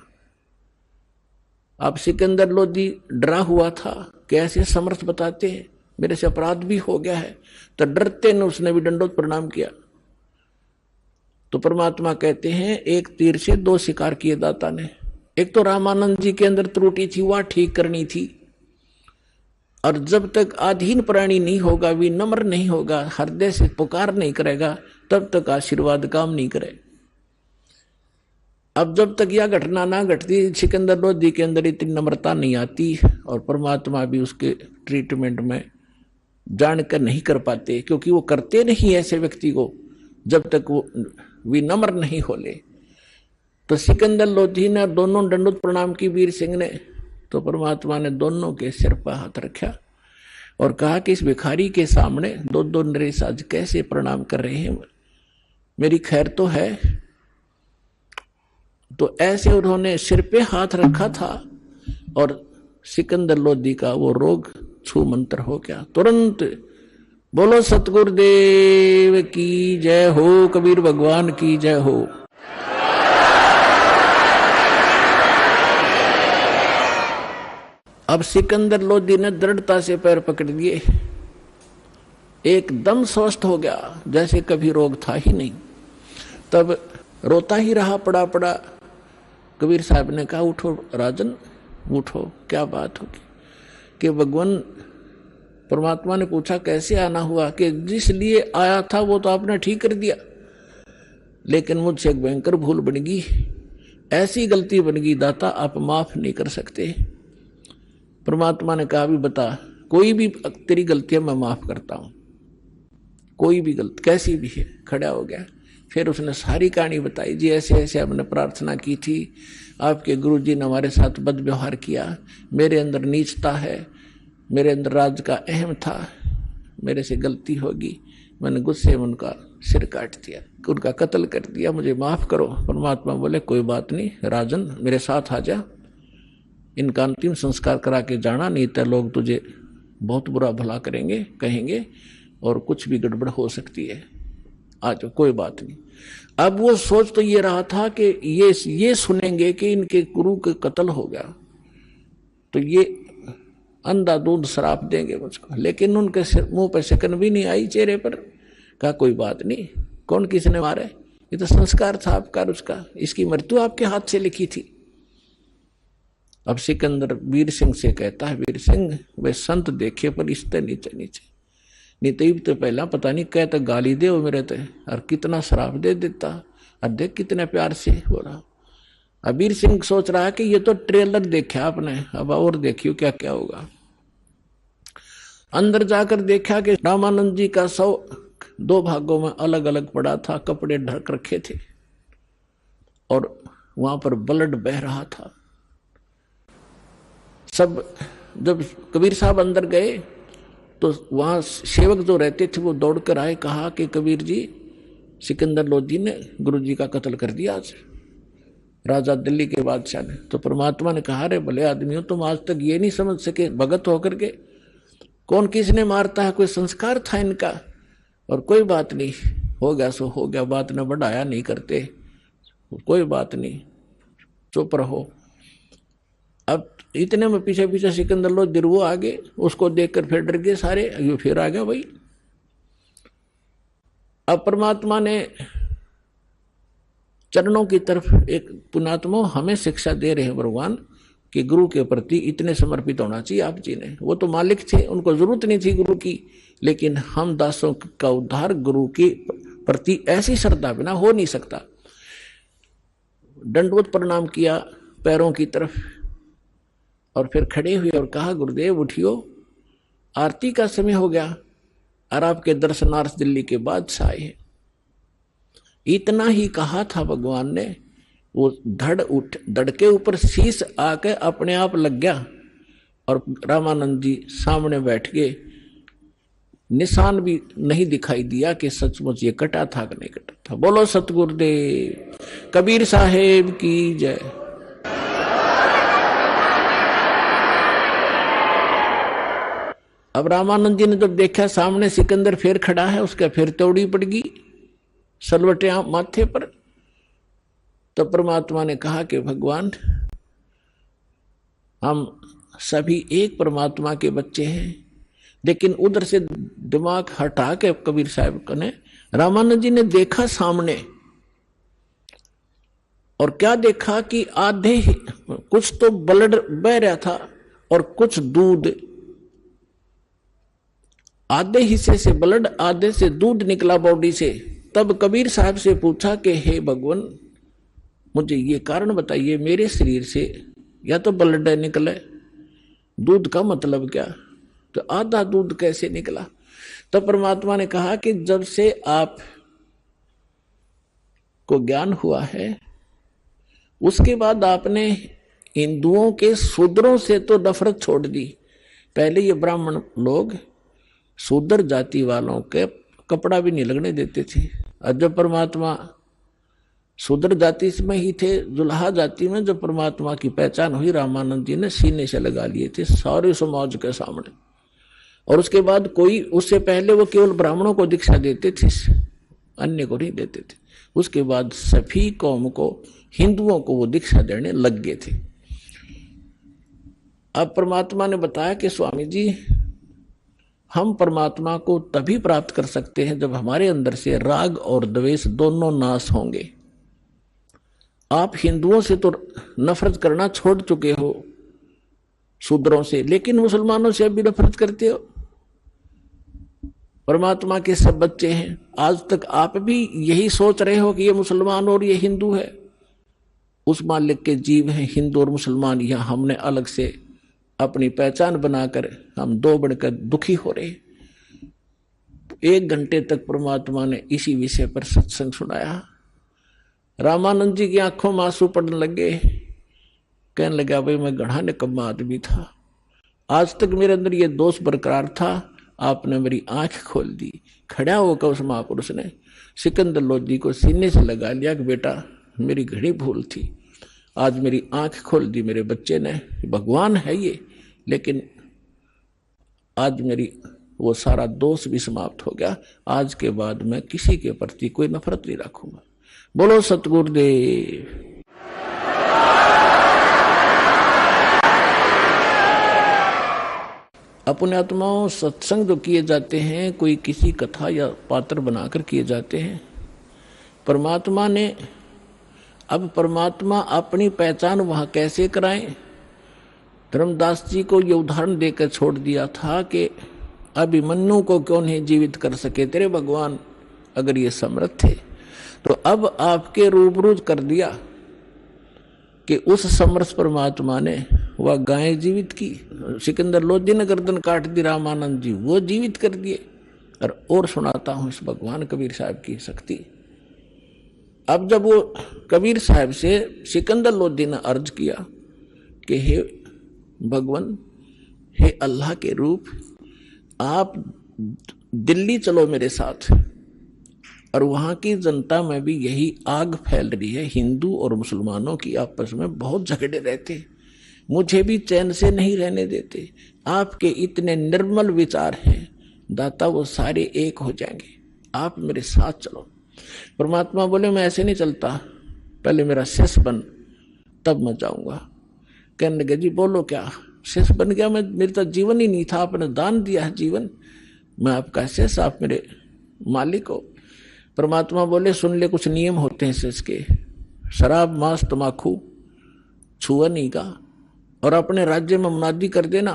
अब सिकंदर लोधी डरा हुआ था, कैसे समर्थ बताते हैं, मेरे से अपराध भी हो गया है, तो डरते ने उसने भी दंडवत प्रणाम किया। तो परमात्मा कहते हैं एक तीर से दो शिकार किए दाता ने। एक तो रामानंद जी के अंदर त्रुटि थी, वह ठीक करनी थी, और जब तक अधीन प्राणी नहीं होगा, विनम्र नहीं होगा, हृदय से पुकार नहीं करेगा, तब तक आशीर्वाद काम नहीं करे। अब जब तक यह घटना ना घटती, सिकंदर लोधी के अंदर इतनी नम्रता नहीं आती, और परमात्मा भी उसके ट्रीटमेंट में जानकर नहीं कर पाते, क्योंकि वो करते नहीं ऐसे व्यक्ति को जब तक वो विनम्र नहीं होले। तो सिकंदर लोधी ने दोनों दंडवत प्रणाम की वीर सिंह ने, तो परमात्मा ने दोनों के सिर पर हाथ रखा और कहा कि इस भिखारी के सामने दो दो नरेश आज कैसे प्रणाम कर रहे हैं, मेरी खैर तो है। तो ऐसे उन्होंने सिर पे हाथ रखा था और सिकंदर लोधी का वो रोग छू मंत्र हो गया तुरंत। बोलो सतगुरुदेव की जय हो, कबीर भगवान की जय हो। अब सिकंदर लोधी ने दृढ़ता से पैर पकड़ लिए, एकदम स्वस्थ हो गया, जैसे कभी रोग था ही नहीं। तब रोता ही रहा, पड़ा पड़ा। कबीर साहब ने कहा उठो राजन, उठो, क्या बात होगी। कि भगवान परमात्मा ने पूछा कैसे आना हुआ, कि जिस लिए आया था वो तो आपने ठीक कर दिया, लेकिन मुझसे एक भयंकर भूल बन गई, ऐसी गलती बन गई दाता आप माफ नहीं कर सकते। परमात्मा ने कहा भी बता, कोई भी तेरी गलतियां मैं माफ करता हूं, कोई भी गलती कैसी भी है। खड़ा हो गया, फिर उसने सारी कहानी बताई, जी ऐसे ऐसे हमने प्रार्थना की थी, आपके गुरुजी ने हमारे साथ बद व्यवहार किया, मेरे अंदर नीचता है, मेरे अंदर राज का अहम था, मेरे से गलती होगी, मैंने गुस्से में उनका सिर काट दिया, उनका कत्ल कर दिया, मुझे माफ करो। परमात्मा बोले कोई बात नहीं राजन, मेरे साथ आ जा, इनका अंतिम संस्कार करा के जाना, नहीं तो लोग तुझे बहुत बुरा भला करेंगे, कहेंगे, और कुछ भी गड़बड़ हो सकती है, आ जाओ, कोई बात नहीं। अब वो सोच तो ये रहा था कि ये सुनेंगे कि इनके गुरु के कत्ल हो गया तो ये अंधाधुंध श्राप देंगे मुझको, लेकिन उनके मुंह पर शकन भी नहीं आई चेहरे पर। कहा कोई बात नहीं, कौन किसने मारे, ये तो संस्कार था आपका, उसका, इसकी मृत्यु आपके हाथ से लिखी थी। अब सिकंदर वीर सिंह से कहता है, वीर सिंह वे संत देखे पर इससे नीचे नीचे, नहीं तो पहला पता नहीं कहता गाली दे वो मेरे ते, और कितना शराब दे देता, और देख कितने प्यार से बोला। अब वीर सिंह सोच रहा है कि ये तो ट्रेलर देखा आपने, अब और देखियो क्या क्या होगा। अंदर जाकर देखा कि रामानंद जी का शव दो भागों में अलग अलग पड़ा था, कपड़े ढक रखे थे, और वहां पर ब्लड बह रहा था। सब जब कबीर साहब अंदर गए तो वहां सेवक जो रहते थे वो दौड़कर आए, कहा कि कबीर जी सिकंदर लोधी ने गुरु जी का कत्ल कर दिया आज, राजा दिल्ली के बादशाह ने। तो परमात्मा ने कहा रे भले आदमियों, तुम आज तक ये नहीं समझ सके भगत होकर के कौन किसने मारता है, कोई संस्कार था इनका, और कोई बात नहीं, हो गया सो हो गया, बात न बढ़ाया नहीं करते, कोई बात नहीं, चुप रहो। अब इतने में पीछे पीछे सिकंदर लोधी वो आगे, उसको देखकर फिर डर गए सारे, ये फिर आ गया भाई। अब परमात्मा ने चरणों की तरफ एक पुण्यात्मा हमें शिक्षा दे रहे हैं भगवान कि गुरु के प्रति इतने समर्पित होना चाहिए आप जी ने। वो तो मालिक थे, उनको जरूरत नहीं थी गुरु की, लेकिन हम दासों का उद्धार गुरु के प्रति ऐसी श्रद्धा बिना हो नहीं सकता। दंडवत प्रणाम किया पैरों की तरफ, और फिर खड़े हुए और कहा गुरुदेव उठियो, आरती का समय हो गया और आपके दर्शनार्थ दिल्ली के बादशाह आए हैं। इतना ही कहा था भगवान ने, वो धड़ के ऊपर शीश आके अपने आप लग गया और रामानंद जी सामने बैठ गए। निशान भी नहीं दिखाई दिया कि सचमुच ये कटा था कि नहीं कटा था। बोलो सतगुरुदेव कबीर साहेब की जय। अब रामानंद जी ने जब देखा सामने सिकंदर फिर खड़ा है, उसका फिर तोड़ी पड़ गई सलवटे माथे पर, तो परमात्मा ने कहा कि भगवान हम सभी एक परमात्मा के बच्चे हैं। लेकिन उधर से दिमाग हटा के कबीर साहब ने, रामानंद जी ने देखा सामने, और क्या देखा कि आधे ही कुछ तो ब्लड बह रहा था और कुछ दूध, आधे हिस्से से ब्लड आधे से दूध निकला बॉडी से। तब कबीर साहब से पूछा कि हे भगवान मुझे ये कारण बताइए, मेरे शरीर से या तो ब्लड निकले, दूध का मतलब क्या, तो आधा दूध कैसे निकला। तो परमात्मा ने कहा कि जब से आप को ज्ञान हुआ है उसके बाद आपने हिंदुओं के शूद्रों से तो नफरत छोड़ दी। पहले ये ब्राह्मण लोग शूद्र जाति वालों के कपड़ा भी नहीं लगने देते थे, और जब परमात्मा शूद्र जाति में ही थे, जुल्हा जाति में जब परमात्मा की पहचान हुई, रामानंद जी ने सीने से लगा लिए थे सारे समाज के सामने। और उसके बाद कोई, उससे पहले वो केवल ब्राह्मणों को दीक्षा देते थे, अन्य को नहीं देते थे। उसके बाद सभी कौम को, हिंदुओं को वो दीक्षा देने लग गए थे। अब परमात्मा ने बताया कि स्वामी जी हम परमात्मा को तभी प्राप्त कर सकते हैं जब हमारे अंदर से राग और द्वेष दोनों नाश होंगे। आप हिंदुओं से तो नफरत करना छोड़ चुके हो, शूद्रों से, लेकिन मुसलमानों से अभी नफरत करते हो। परमात्मा के सब बच्चे हैं, आज तक आप भी यही सोच रहे हो कि ये मुसलमान और ये हिंदू है। उस मालिक के जीव हैं हिंदू और मुसलमान, यहां हमने अलग से अपनी पहचान बनाकर हम दो बढ़कर दुखी हो रहे। 1 घंटे तक परमात्मा ने इसी विषय पर सत्संग सुनाया। रामानंद जी की आंखों में आंसू पड़ने लगे, कहने लगा भाई मैं गढ़ा निकम्मा आदमी था, आज तक मेरे अंदर ये दोष बरकरार था, आपने मेरी आंख खोल दी। खड़ा होकर उस महापुरुष ने सिकंदर लोधी को सीने से लगा लिया कि बेटा मेरी घड़ी भूल थी, आज मेरी आंख खोल दी मेरे बच्चे ने, भगवान है ये, लेकिन आज मेरी वो सारा दोष भी समाप्त हो गया। आज के बाद मैं किसी के प्रति कोई नफरत नहीं रखूंगा। बोलो सतगुरुदेव। अपने आत्माओं सत्संग जो किए जाते हैं, कोई किसी कथा या पात्र बनाकर किए जाते हैं। परमात्मा ने, अब परमात्मा अपनी पहचान वहां कैसे कराएं। धर्मदास जी को ये उदाहरण देकर छोड़ दिया था कि अभिमन्यु को क्यों नहीं जीवित कर सके तेरे भगवान, अगर ये समर्थ थे तो अब आपके रूबरू कर दिया कि उस समर्थ परमात्मा ने वह गाय जीवित की, सिकंदर लोधी ने गर्दन काट दी, रामानंद जी वो जीवित कर दिए। और सुनाता हूं इस भगवान कबीर साहब की शक्ति। अब जब वो कबीर साहब से सिकंदर लोधी ने अर्ज किया कि हे भगवान, हे अल्लाह के रूप, आप दिल्ली चलो मेरे साथ, और वहां की जनता में भी यही आग फैल रही है, हिंदू और मुसलमानों की आपस में बहुत झगड़े रहते, मुझे भी चैन से नहीं रहने देते। आपके इतने निर्मल विचार हैं दाता, वो सारे एक हो जाएंगे, आप मेरे साथ चलो। परमात्मा बोले मैं ऐसे नहीं चलता, पहले मेरा शिष्य बन तब मैं जाऊंगा। कहने लगे जी बोलो क्या, शिष्य बन गया मैं, मेरे तो जीवन ही नहीं था, आपने दान दिया है जीवन, मैं आपका शिष्य, आप मेरे मालिक हो। परमात्मा बोले सुन ले, कुछ नियम होते हैं शिष्य के, शराब मांस तमाकू छुआ नहीं का, और अपने राज्य में मुनादी कर देना,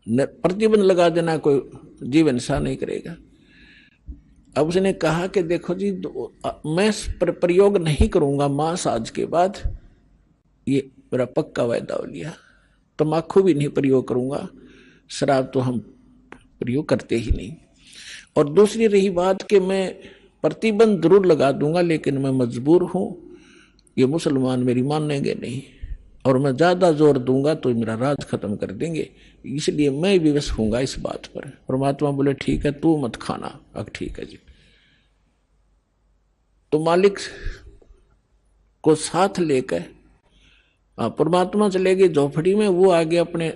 प्रतिबंध लगा देना, कोई जीवन सा नहीं करेगा। अब उसने कहा कि देखो जी मैं प्रयोग नहीं करूंगा मांस आज के बाद, ये मेरा पक्का वायदा हो लिया। तम्बाकू भी नहीं प्रयोग करूंगा, शराब तो हम प्रयोग करते ही नहीं। और दूसरी रही बात कि मैं प्रतिबंध जरूर लगा दूंगा, लेकिन मैं मजबूर हूं, ये मुसलमान मेरी मानेंगे नहीं, और मैं ज्यादा जोर दूंगा तो मेरा राज खत्म कर देंगे, इसलिए मैं विवश होऊंगा इस बात पर। परमात्मा बोले ठीक है, तू मत खाना। अब ठीक है जी। तो मालिक को साथ लेकर परमात्मा चले गए झोपड़ी में, वो आ गए अपने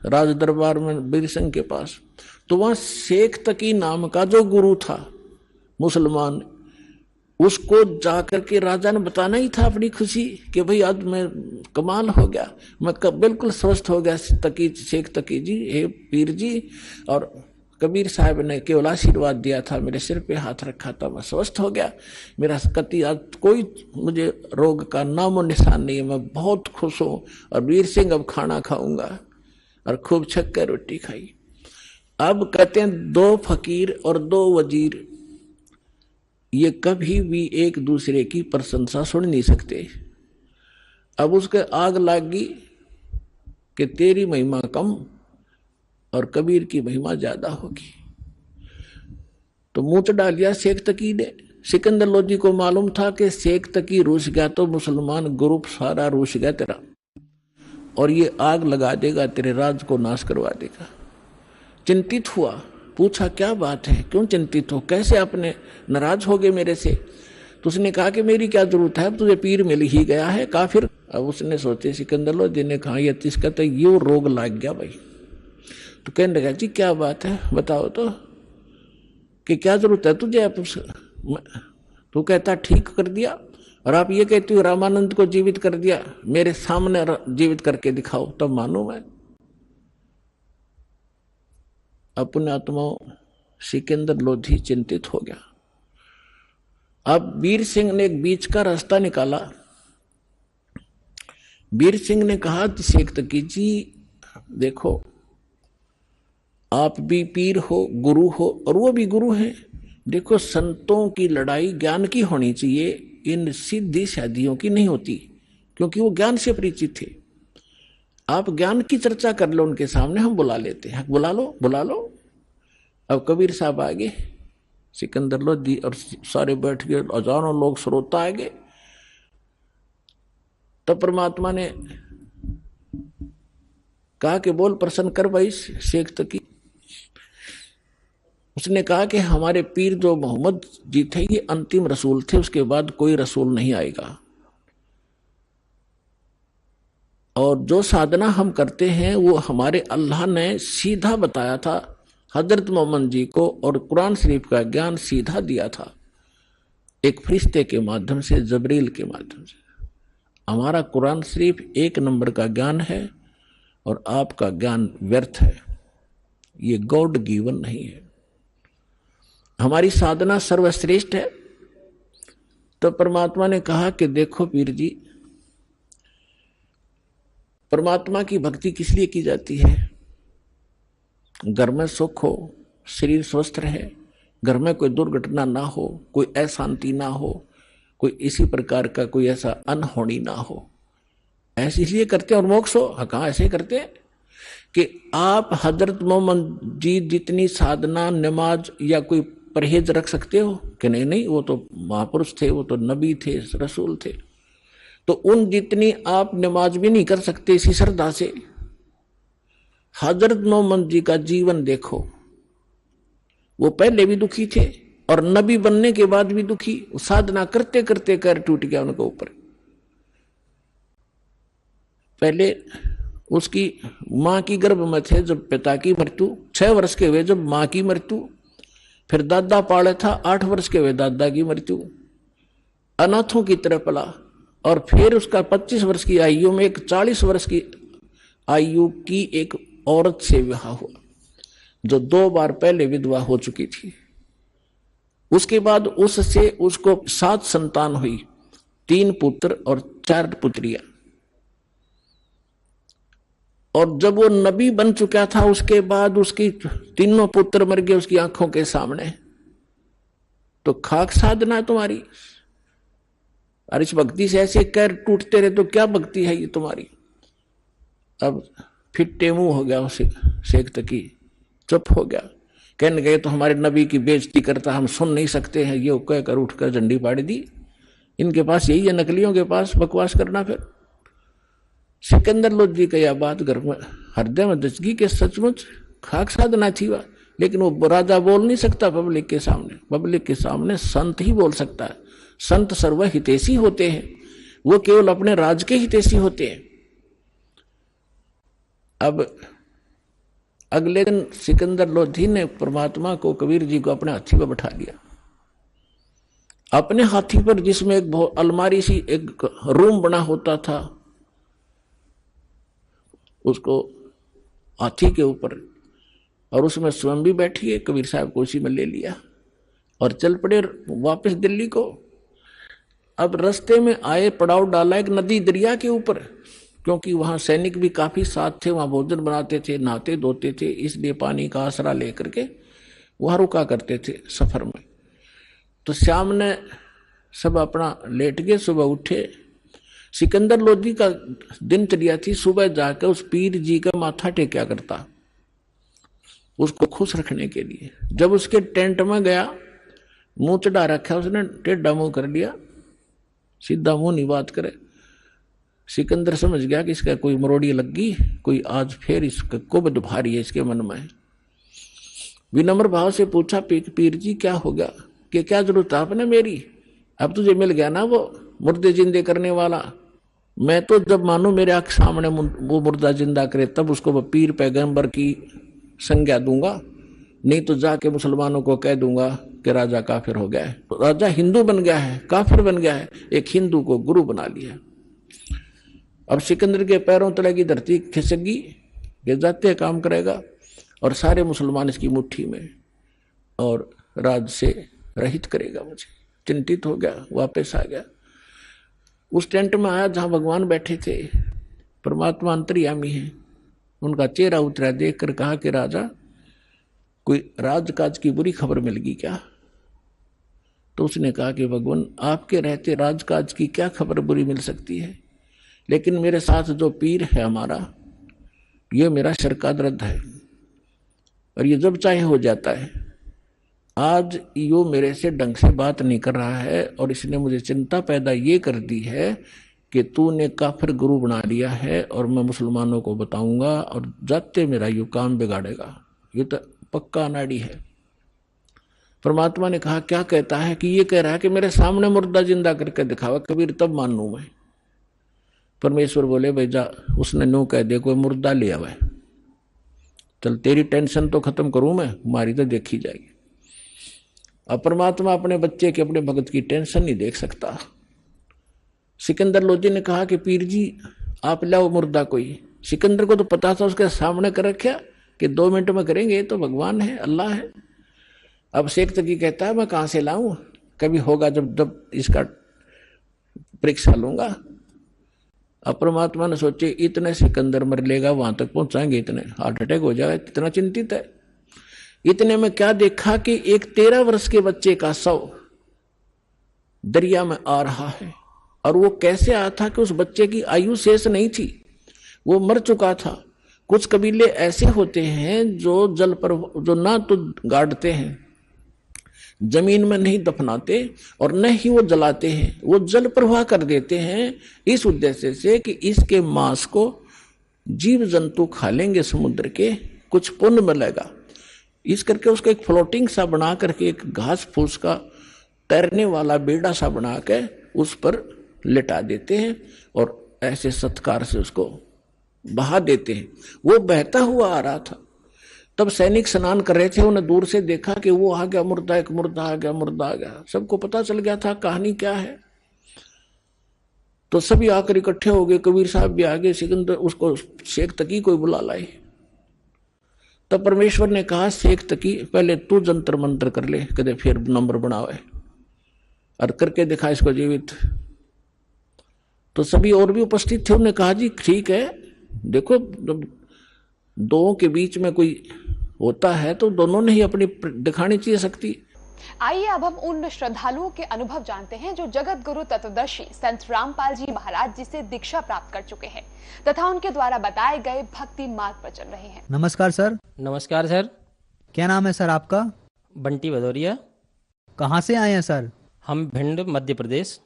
राज दरबार में वीर सिंह के पास। तो वहां शेख तकी नाम का जो गुरु था मुसलमान, उसको जाकर के राजा ने बताना ही था अपनी खुशी कि भाई आज मैं कमाल हो गया, मैं बिल्कुल स्वस्थ हो गया तकी, शेख तकी जी, हे पीर जी। और कबीर साहब ने केवल आशीर्वाद दिया था, मेरे सिर पे हाथ रखा था, मैं स्वस्थ हो गया, मेरा कति आज कोई मुझे रोग का नामो निशान नहीं है, मैं बहुत खुश हूं। और वीर सिंह अब खाना खाऊंगा, और खूब छक्कर रोटी खाई। अब कहते हैं 2 फकीर और 2 वजीर ये कभी भी एक दूसरे की प्रशंसा सुन नहीं सकते। अब उसके आग लगी कि तेरी महिमा कम और कबीर की महिमा ज्यादा होगी। तो मुंह तो डाल दिया शेख तकी ने। सिकंदर लोधी को मालूम था कि शेख तकी रूस गया तो मुसलमान ग्रुप सारा रूस गया तेरा, और ये आग लगा देगा, तेरे राज को नाश करवा देगा। चिंतित हुआ, पूछा क्या बात है, क्यों चिंतित हो, कैसे आपने नाराज हो गए मेरे से? तो उसने कहा कि मेरी क्या जरूरत है, तुझे पीर मिल ही गया है काफिर। अब उसने सोचे सिकंदर लोधी ने कहा ये इसका तो ये रोग लग गया भाई। तो कहने लगा जी क्या बात है बताओ तो, कि क्या जरूरत है तुझे? आप तो कहता ठीक कर दिया, और आप ये कहती हो रामानंद को जीवित कर दिया, मेरे सामने जीवित करके दिखाओ तब मानू मैं। अपने आत्मा सिकंदर लोधी चिंतित हो गया। अब वीर सिंह ने एक बीच का रास्ता निकाला। वीर सिंह ने कहा शेख तकी जी देखो, आप भी पीर हो, गुरु हो, और वो भी गुरु हैं। देखो संतों की लड़ाई ज्ञान की होनी चाहिए, इन सीधी शादियों की नहीं होती, क्योंकि वो ज्ञान से परिचित थे। आप ज्ञान की चर्चा कर लो उनके सामने, हम बुला लेते हैं, बुला लो बुला लो। अब कबीर साहब आ गए, सिकंदर लोधी और सारे बैठ गए, हजारों लोग श्रोता आ गए। तब परमात्मा ने कहा कि बोल प्रसन्न कर भाई शेख तकी। उसने कहा कि हमारे पीर जो मोहम्मद जी थे ये अंतिम रसूल थे, उसके बाद कोई रसूल नहीं आएगा, और जो साधना हम करते हैं वो हमारे अल्लाह ने सीधा बताया था हजरत मोहम्मद जी को, और कुरान शरीफ का ज्ञान सीधा दिया था एक फरिश्ते के माध्यम से, जबरील के माध्यम से। हमारा कुरान शरीफ 1 नंबर का ज्ञान है, और आपका ज्ञान व्यर्थ है, ये गॉड गिवन नहीं है। हमारी साधना सर्वश्रेष्ठ है। तो परमात्मा ने कहा कि देखो पीर जी, परमात्मा की भक्ति किस लिए की जाती है? घर में सुख हो, शरीर स्वस्थ रहे, घर में कोई दुर्घटना ना हो, कोई अशांति ना हो, कोई इसी प्रकार का कोई ऐसा अनहोनी ना हो, ऐसे इसलिए करते हैं। और मोक्ष हो, हाँ कहाँ ऐसे करते हैं कि आप हजरत मोहम्मद जी जितनी साधना, नमाज या कोई परहेज रख सकते हो कि नहीं? नहीं, वो तो महापुरुष थे, वो तो नबी थे, रसूल थे, तो उन जितनी आप नमाज भी नहीं कर सकते इसी श्रद्धा से। हजरत मोहम्मद जी का जीवन देखो, वो पहले भी दुखी थे और नबी बनने के बाद भी दुखी, साधना करते करते कर टूट गया उनके ऊपर। पहले उसकी मां की गर्भ में थे जब पिता की मृत्यु, 6 वर्ष के हुए जब मां की मृत्यु, फिर दादा पाले था, 8 वर्ष के हुए दादा की मृत्यु, अनाथों की तरह पला, और फिर उसका 25 वर्ष की आयु में एक 40 वर्ष की आयु की एक औरत से विवाह हुआ, जो 2 बार पहले विधवा हो चुकी थी। उसके बाद उससे उसको 7 संतान हुई, 3 पुत्र और 4 पुत्रियां। और जब वो नबी बन चुका था उसके बाद उसकी 3 पुत्र मर गए उसकी आंखों के सामने। तो खाक साधना तुम्हारी, और इस भक्ति से ऐसे कैर टूटते रहे तो क्या भक्ति है ये तुम्हारी? अब फिर टेमू हो गया उसे, शेख तकी चुप हो गया। कहने गए तो हमारे नबी की बेइज्जती करता, हम सुन नहीं सकते हैं, ये कहकर उठकर झंडी पाड़ दी। इनके पास यही है, नकलियों के पास बकवास करना। फिर सिकंदर लोधी का यह बात घर में हृदय में दचगी के सचमुच खाक साधना थी वह, लेकिन वो राजा बोल नहीं सकता पब्लिक के सामने। पब्लिक के सामने संत ही बोल सकता है। संत सर्व हितैषी होते हैं, वो केवल अपने राज के हितैषी होते हैं। अब अगले दिन सिकंदर लोधी ने परमात्मा को, कबीर जी को अपने हाथी पर बैठा लिया। अपने हाथी पर, जिसमें एक अलमारी सी एक रूम बना होता था, उसको हाथी के ऊपर, और उसमें स्वयं भी बैठी है, कबीर साहब को उसी में ले लिया और चल पड़े वापस दिल्ली को। अब रास्ते में आए, पड़ाव डाला एक नदी दरिया के ऊपर, क्योंकि वहां सैनिक भी काफी साथ थे, वहां भोजन बनाते थे, नहाते धोते थे, इसलिए पानी का आसरा लेकर के वहां रुका करते थे सफर में। तो शाम ने सब अपना लेट गए, सुबह उठे। सिकंदर लोधी का दिनचर्या थी, सुबह जाकर उस पीर जी का माथा टेक्या करता, उसको खुश रखने के लिए। जब उसके टेंट में गया, मुंह चढ़ा रखा, उसने टेढ़ा मुंह कर लिया, सीधा मुंह नहीं बात करे। सिकंदर समझ गया कि इसका कोई मरोड़ी लग गई, कोई आज फिर इसका कुबद भारी है इसके मन में। विनम्र भाव से पूछा, पीर जी क्या हो गया, कि क्या जरूरत है आपने मेरी? अब तुझे मिल गया ना वो मुर्दे जिंदे करने वाला। मैं तो जब मानू मेरे आंख सामने वो मुर्दा जिंदा करे, तब उसको वो पीर पैगंबर की संज्ञा दूंगा, नहीं तो जाके मुसलमानों को कह दूंगा कि राजा काफिर हो गया है। तो राजा हिंदू बन गया है, काफिर बन गया है, एक हिंदू को गुरु बना लिया। अब सिकंदर के पैरों तले की धरती खिसक गई, ये जाते काम करेगा, और सारे मुसलमान इसकी मुट्ठी में, और राज से रहित करेगा मुझे। चिंतित हो गया, वापस आ गया। उस टेंट में आया जहां भगवान बैठे थे, परमात्मा अंतर्यामी है। उनका चेहरा उतरा, देख कर कहा कि राजा, कोई राजकाज की बुरी खबर मिल गई क्या? तो उसने कहा कि भगवान, आपके रहते राजकाज की क्या खबर बुरी मिल सकती है, लेकिन मेरे साथ जो पीर है हमारा, ये मेरा शर का दर्द है, और ये जब चाहे हो जाता है। आज यो मेरे से ढंग से बात नहीं कर रहा है, और इसने मुझे चिंता पैदा ये कर दी है कि तूने काफिर गुरु बना लिया है, और मैं मुसलमानों को बताऊंगा, और जाते मेरा यू काम बिगाड़ेगा। ये तो पक्का अनाड़ी है। परमात्मा ने कहा, क्या कहता है? कि ये कह रहा है कि मेरे सामने मुर्दा जिंदा करके दिखावा कबीर, तब मानू मैं। परमेश्वर बोले, भाई जा, उसने नो कह दे कोई मुर्दा ले आवे, चल तेरी टेंशन तो खत्म करूं मैं, हमारी तो देखी जाएगी। अब परमात्मा अपने बच्चे के, अपने भगत की टेंशन नहीं देख सकता। सिकंदर लोधी ने कहा कि पीर जी आप लाओ मुर्दा कोई। सिकंदर को तो पता था, उसके सामने कर रखा कि 2 मिनट में करेंगे, तो भगवान है, अल्लाह है। अब शेख तकी कहता है, मैं कहां से लाऊं, कभी होगा जब इसका परीक्षा लूंगा। अब परमात्मा ने सोचे, इतने सिकंदर मर लेगा, वहां तक पहुंचाएंगे, इतने हार्ट अटैक हो जाएगा, इतना चिंतित है। इतने में क्या देखा कि एक 13 वर्ष के बच्चे का शव दरिया में आ रहा है। और वो कैसे आया था कि उस बच्चे की आयु शेष नहीं थी, वो मर चुका था। कुछ कबीले ऐसे होते हैं जो जल पर, जो ना तो गाड़ते हैं, जमीन में नहीं दफनाते, और न ही वो जलाते हैं, वो जल प्रवाह कर देते हैं, इस उद्देश्य से कि इसके मांस को जीव जंतु खा लेंगे समुद्र के, कुछ पुण्य मिलेगा। इस करके उसको एक फ्लोटिंग सा बना करके, एक घास फूस का तैरने वाला बेड़ा सा बना के उस पर लिटा देते हैं, और ऐसे सत्कार से उसको बहा देते हैं। वो बहता हुआ आ रहा था, तब सैनिक स्नान कर रहे थे, उन्हें दूर से देखा कि वो आ गया मुर्दा, एक मुर्दा आ गया, मुर्दा आ गया। सबको पता चल गया था कहानी क्या है। तो सभी आकर इकट्ठे हो गए, कबीर साहब भी आ गए, सिकंदर उसको शेख तकी कोई बुला लाए। तब परमेश्वर ने कहा, शेख तकी पहले तू जंतर मंत्र कर ले, कदे फिर नंबर बनावे, और करके दिखा इसको जीवित। तो सभी और भी उपस्थित थे, उन्होंने कहा, जी ठीक है, देखो दो के बीच में कोई होता है तो दोनों ने ही अपनी दिखानी चाहिए शक्ति। आइए अब हम उन श्रद्धालुओं के अनुभव जानते हैं जो जगत गुरु तत्वदर्शी संत रामपाल जी महाराज जी से दीक्षा प्राप्त कर चुके हैं तथा उनके द्वारा बताए गए भक्ति मार्ग पर चल रहे हैं। नमस्कार सर। नमस्कार सर। क्या नाम है सर आपका? बंटी भदौरिया। कहाँ से आए हैं सर? हम भिंड मध्य प्रदेश।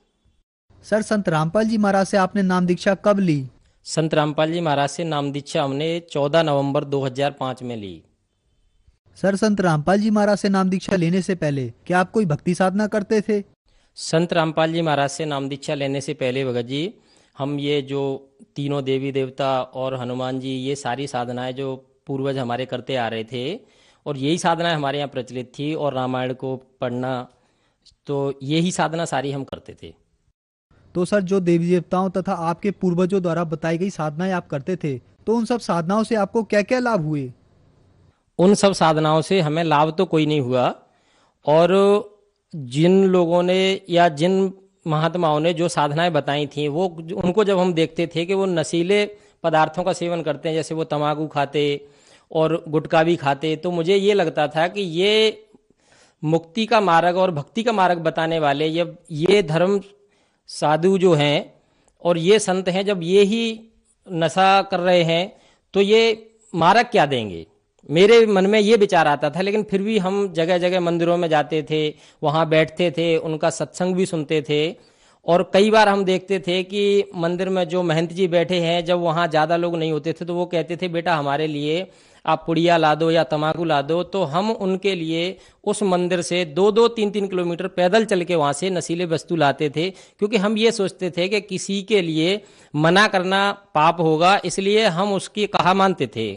सर संत रामपाल जी महाराज से आपने नाम दीक्षा कब ली? संत रामपाल जी महाराज से नाम दीक्षा हमने 14 नवंबर 2005 में ली। सर संत रामपाल जी महाराज से नाम दीक्षा लेने से पहले क्या आप कोई भक्ति साधना करते थे? संत रामपाल जी महाराज से नाम दीक्षा लेने से पहले भगत जी हम ये जो तीनों देवी देवता और हनुमान जी ये सारी साधनाएं जो पूर्वज हमारे करते आ रहे थे और यही साधनाएं हमारे यहाँ प्रचलित थी और रामायण को पढ़ना, तो यही साधना सारी हम करते थे। तो सर जो देवी देवताओं तथा आपके पूर्वजों द्वारा बताई गई साधनाएं आप करते थे, तो उन सब साधनाओं से आपको क्या क्या लाभ हुए? उन सब साधनाओं से हमें लाभ तो कोई नहीं हुआ, और जिन लोगों ने या जिन महात्माओं ने जो साधनाएं बताई थी वो उनको जब हम देखते थे कि वो नशीले पदार्थों का सेवन करते हैं, जैसे वो तंबाकू खाते और गुटखा भी खाते, तो मुझे ये लगता था कि ये मुक्ति का मार्ग और भक्ति का मार्ग बताने वाले ये धर्म साधु जो हैं और ये संत हैं, जब ये ही नशा कर रहे हैं तो ये मार्ग क्या देंगे। मेरे मन में ये विचार आता था, लेकिन फिर भी हम जगह जगह मंदिरों में जाते थे, वहाँ बैठते थे, उनका सत्संग भी सुनते थे। और कई बार हम देखते थे कि मंदिर में जो महंत जी बैठे हैं, जब वहाँ ज़्यादा लोग नहीं होते थे तो वो कहते थे बेटा हमारे लिए आप पुड़िया ला दो या तम्बाकू ला दो, तो हम उनके लिए उस मंदिर से 2-2, 3-3 किलोमीटर पैदल चल के वहाँ से नशीले वस्तु लाते थे, क्योंकि हम ये सोचते थे कि किसी के लिए मना करना पाप होगा, इसलिए हम उसकी कहा मानते थे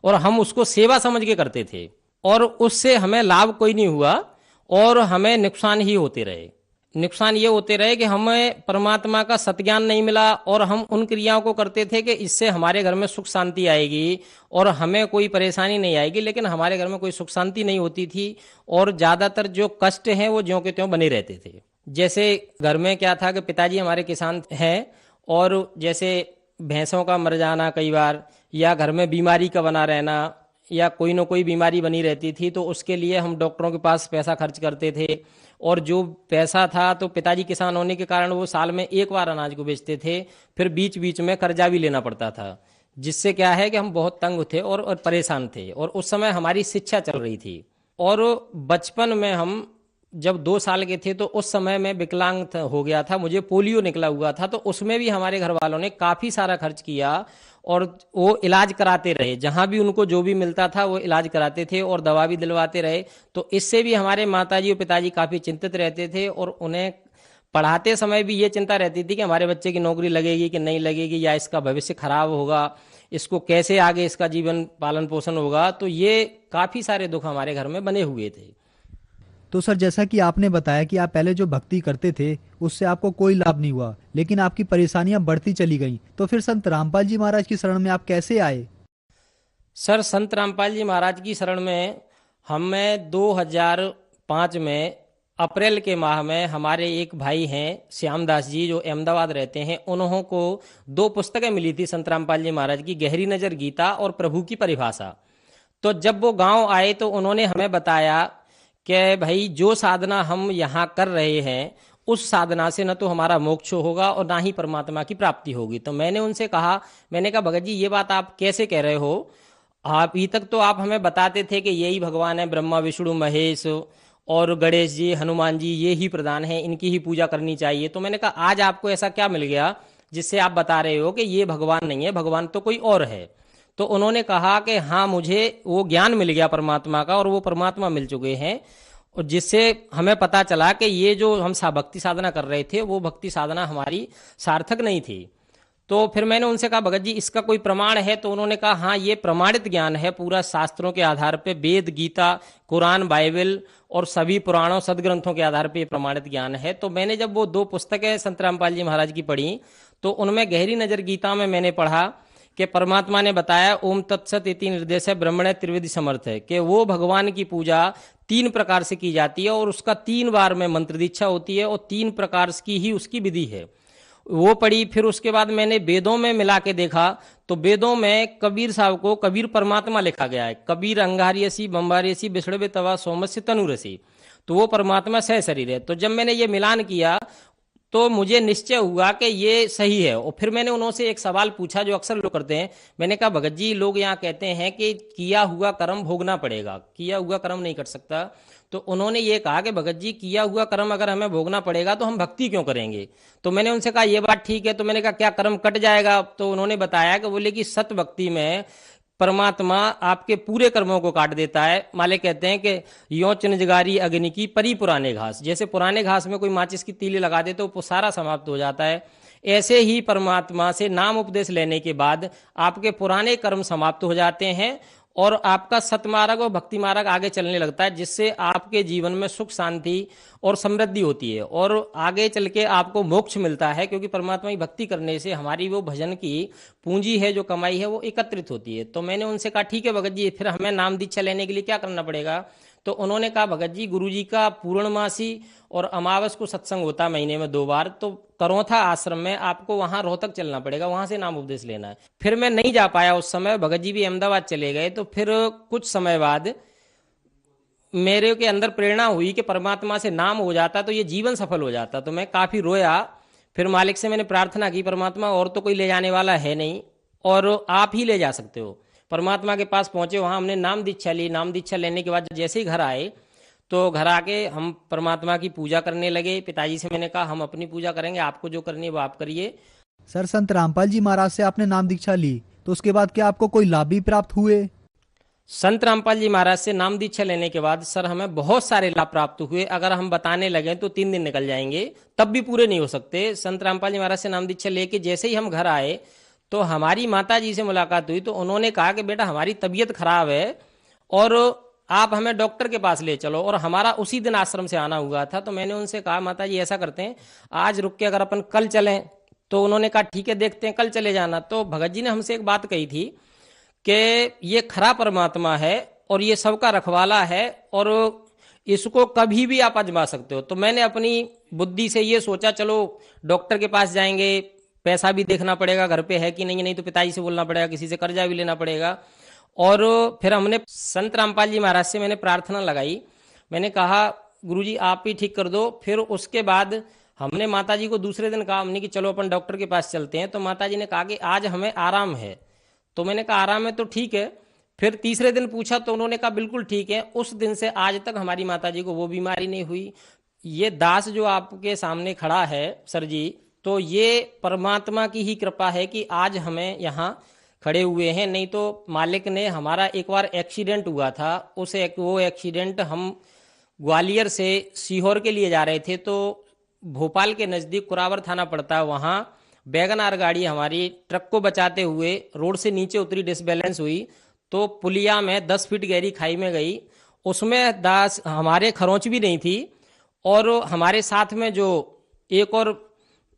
और हम उसको सेवा समझ के करते थे, और उससे हमें लाभ कोई नहीं हुआ और हमें नुकसान ही होते रहे। नुकसान ये होते रहे कि हमें परमात्मा का सत्ज्ञान नहीं मिला और हम उन क्रियाओं को करते थे कि इससे हमारे घर में सुख शांति आएगी और हमें कोई परेशानी नहीं आएगी, लेकिन हमारे घर में कोई सुख शांति नहीं होती थी और ज़्यादातर जो कष्ट हैं वो ज्यों के त्यों बने रहते थे। जैसे घर में क्या था कि पिताजी हमारे किसान हैं और जैसे भैंसों का मर जाना कई बार, या घर में बीमारी का बना रहना, या कोई ना कोई बीमारी बनी रहती थी, तो उसके लिए हम डॉक्टरों के पास पैसा खर्च करते थे। और जो पैसा था तो पिताजी किसान होने के कारण वो साल में एक बार अनाज को बेचते थे, फिर बीच बीच में कर्जा भी लेना पड़ता था, जिससे क्या है कि हम बहुत तंग थे और परेशान थे। और उस समय हमारी शिक्षा चल रही थी, और बचपन में हम जब 2 साल के थे तो उस समय में विकलांग हो गया था, मुझे पोलियो निकला हुआ था, तो उसमें भी हमारे घर वालों ने काफ़ी सारा खर्च किया और वो इलाज कराते रहे, जहाँ भी उनको जो भी मिलता था वो इलाज कराते थे और दवा भी दिलवाते रहे। तो इससे भी हमारे माताजी और पिताजी काफ़ी चिंतित रहते थे और उन्हें पढ़ाते समय भी ये चिंता रहती थी कि हमारे बच्चे की नौकरी लगेगी कि नहीं लगेगी, या इसका भविष्य खराब होगा, इसको कैसे आगे इसका जीवन पालन पोषण होगा। तो ये काफ़ी सारे दुख हमारे घर में बने हुए थे। तो सर जैसा कि आपने बताया कि आप पहले जो भक्ति करते थे उससे आपको कोई लाभ नहीं हुआ, लेकिन आपकी परेशानियां बढ़ती चली गईं, तो फिर संत रामपाल जी महाराज की शरण में आप कैसे आए? सर संत रामपाल जी महाराज की शरण में हमें 2005 में अप्रैल के माह में हमारे एक भाई हैं श्यामदास जी जो अहमदाबाद रहते हैं, उन्हों को 2 पुस्तकें मिली थी संत रामपाल जी महाराज की, गहरी नज़र गीता और प्रभु की परिभाषा। तो जब वो गांव आए तो उन्होंने हमें बताया कि भाई जो साधना हम यहाँ कर रहे हैं उस साधना से न तो हमारा मोक्ष होगा और ना ही परमात्मा की प्राप्ति होगी। तो मैंने उनसे कहा, मैंने कहा भगत जी ये बात आप कैसे कह रहे हो, आप अभी तक तो आप हमें बताते थे कि यही भगवान है, ब्रह्मा विष्णु महेश और गणेश जी हनुमान जी ये ही प्रधान हैं, इनकी ही पूजा करनी चाहिए। तो मैंने कहा आज आपको ऐसा क्या मिल गया जिससे आप बता रहे हो कि ये भगवान नहीं है, भगवान तो कोई और है। तो उन्होंने कहा कि हाँ मुझे वो ज्ञान मिल गया परमात्मा का और वो परमात्मा मिल चुके हैं, और जिससे हमें पता चला कि ये जो हम भक्ति साधना कर रहे थे वो भक्ति साधना हमारी सार्थक नहीं थी। तो फिर मैंने उनसे कहा भगत जी इसका कोई प्रमाण है? तो उन्होंने कहा हाँ ये प्रमाणित ज्ञान है, पूरा शास्त्रों के आधार पे, वेद गीता कुरान बाइबल और सभी पुराणों सदग्रंथों के आधार पे प्रमाणित ज्ञान है। तो मैंने जब वो 2 पुस्तकें संत रामपाल जी महाराज की पढ़ी तो उनमें गहरी नज़र गीता में मैंने पढ़ा कि परमात्मा ने बताया ओम तत्सत इति निर्देश है ब्रह्मणे त्रिविधि समर्थ है, कि वो भगवान की पूजा 3 प्रकार से की जाती है और उसका 3 बार में मंत्र दीक्षा होती है और 3 प्रकार की ही उसकी विधि है। वो पढ़ी। फिर उसके बाद मैंने वेदों में मिला के देखा तो वेदों में कबीर साहब को कबीर परमात्मा लिखा गया है, कबीर अंगारियसी बम्बारियसी विष्णवे तवा सोमस्य तनुरसी, तो वो परमात्मा सह शरीर है। तो जब मैंने ये मिलान किया तो मुझे निश्चय हुआ कि ये सही है। और फिर मैंने उन्होंने एक सवाल पूछा जो अक्सर लोग करते हैं। मैंने कहा भगत जी, लोग यहाँ कहते हैं कि किया हुआ कर्म भोगना पड़ेगा, किया हुआ कर्म नहीं कर सकता। तो उन्होंने ये कहा कि भगत जी, किया हुआ कर्म अगर हमें भोगना पड़ेगा तो हम भक्ति क्यों करेंगे। तो मैंने उनसे कहा ये बात ठीक है। तो मैंने कहा क्या कर्म कट जाएगा। तो उन्होंने बताया कि बोले कि सत भक्ति में परमात्मा आपके पूरे कर्मों को काट देता है। माले कहते हैं कि यो चिनजगारी अग्नि की परी पुराने घास, जैसे पुराने घास में कोई माचिस की तीली लगा दे तो वो सारा समाप्त हो जाता है। ऐसे ही परमात्मा से नाम उपदेश लेने के बाद आपके पुराने कर्म समाप्त हो जाते हैं और आपका सतमार्ग और भक्ति मार्ग आगे चलने लगता है, जिससे आपके जीवन में सुख शांति और समृद्धि होती है और आगे चल के आपको मोक्ष मिलता है। क्योंकि परमात्मा की भक्ति करने से हमारी वो भजन की पूंजी है, जो कमाई है, वो एकत्रित होती है। तो मैंने उनसे कहा ठीक है भगत जी, फिर हमें नाम दीक्षा लेने के लिए क्या करना पड़ेगा। तो उन्होंने कहा भगत जी, गुरु जी का पूर्णमासी और अमावस को सत्संग होता है महीने में 2 बार, तो करौथा आश्रम में आपको वहां रोहतक चलना पड़ेगा, वहां से नाम उपदेश लेना है। फिर मैं नहीं जा पाया उस समय, भगत जी भी अहमदाबाद चले गए। तो फिर कुछ समय बाद मेरे के अंदर प्रेरणा हुई कि परमात्मा से नाम हो जाता तो ये जीवन सफल हो जाता। तो मैं काफी रोया। फिर मालिक से मैंने प्रार्थना की, परमात्मा और तो कोई ले जाने वाला है नहीं और आप ही ले जा सकते हो। परमात्मा के पास पहुंचे, वहां हमने नाम दीक्षा ली। नाम दीक्षा लेने के बाद जैसे ही घर आए तो घर आके हम परमात्मा की पूजा करने लगे। पिताजी से मैंने कहा हम अपनी पूजा करेंगे, आपको जो करनी है वो आप करिए। सर, संत रामपाल जी महाराज से आपने नाम दीक्षा ली तो उसके बाद क्या आपको कोई लाभ भी प्राप्त हुए? संत रामपाल जी महाराज से नाम दीक्षा लेने के बाद सर हमें बहुत सारे लाभ प्राप्त हुए। अगर हम बताने लगे तो 3 दिन निकल जाएंगे, तब भी पूरे नहीं हो सकते। संत रामपाल जी महाराज से नाम दीक्षा लेके जैसे ही हम घर आए तो हमारी माता जी से मुलाकात हुई। तो उन्होंने कहा कि बेटा हमारी तबीयत खराब है और आप हमें डॉक्टर के पास ले चलो। और हमारा उसी दिन आश्रम से आना हुआ था। तो मैंने उनसे कहा माता जी ऐसा करते हैं, आज रुक के अगर अपन कल चलें। तो उन्होंने कहा ठीक है, देखते हैं, कल चले जाना। तो भगत जी ने हमसे एक बात कही थी कि ये खरा परमात्मा है और ये सबका रखवाला है और इसको कभी भी आप आजमा सकते हो। तो मैंने अपनी बुद्धि से ये सोचा, चलो डॉक्टर के पास जाएंगे, पैसा भी देखना पड़ेगा घर पे है कि नहीं, नहीं तो पिताजी से बोलना पड़ेगा, किसी से कर्जा भी लेना पड़ेगा। और फिर हमने संत रामपाल जी महाराज से मैंने प्रार्थना लगाई। मैंने कहा गुरुजी आप ही ठीक कर दो। फिर उसके बाद हमने माता जी को दूसरे दिन कहा हमने कि चलो अपन डॉक्टर के पास चलते हैं। तो माता जी ने कहा कि आज हमें आराम है। तो मैंने कहा आराम है तो ठीक है। फिर तीसरे दिन पूछा तो उन्होंने कहा बिल्कुल ठीक है। उस दिन से आज तक हमारी माता जी को वो बीमारी नहीं हुई। ये दास जो आपके सामने खड़ा है सर जी, तो ये परमात्मा की ही कृपा है कि आज हमें यहाँ खड़े हुए हैं। नहीं तो मालिक ने हमारा एक बार एक्सीडेंट हुआ था, वो एक्सीडेंट हम ग्वालियर से सीहोर के लिए जा रहे थे। तो भोपाल के नज़दीक कुरावर थाना पड़ता है, वहाँ वैगन-आर गाड़ी हमारी ट्रक को बचाते हुए रोड से नीचे उतरी, डिसबैलेंस हुई तो पुलिया में 10 फीट गहरी खाई में गई। उसमें दास हमारे खरोंच भी नहीं थी और हमारे साथ में जो एक और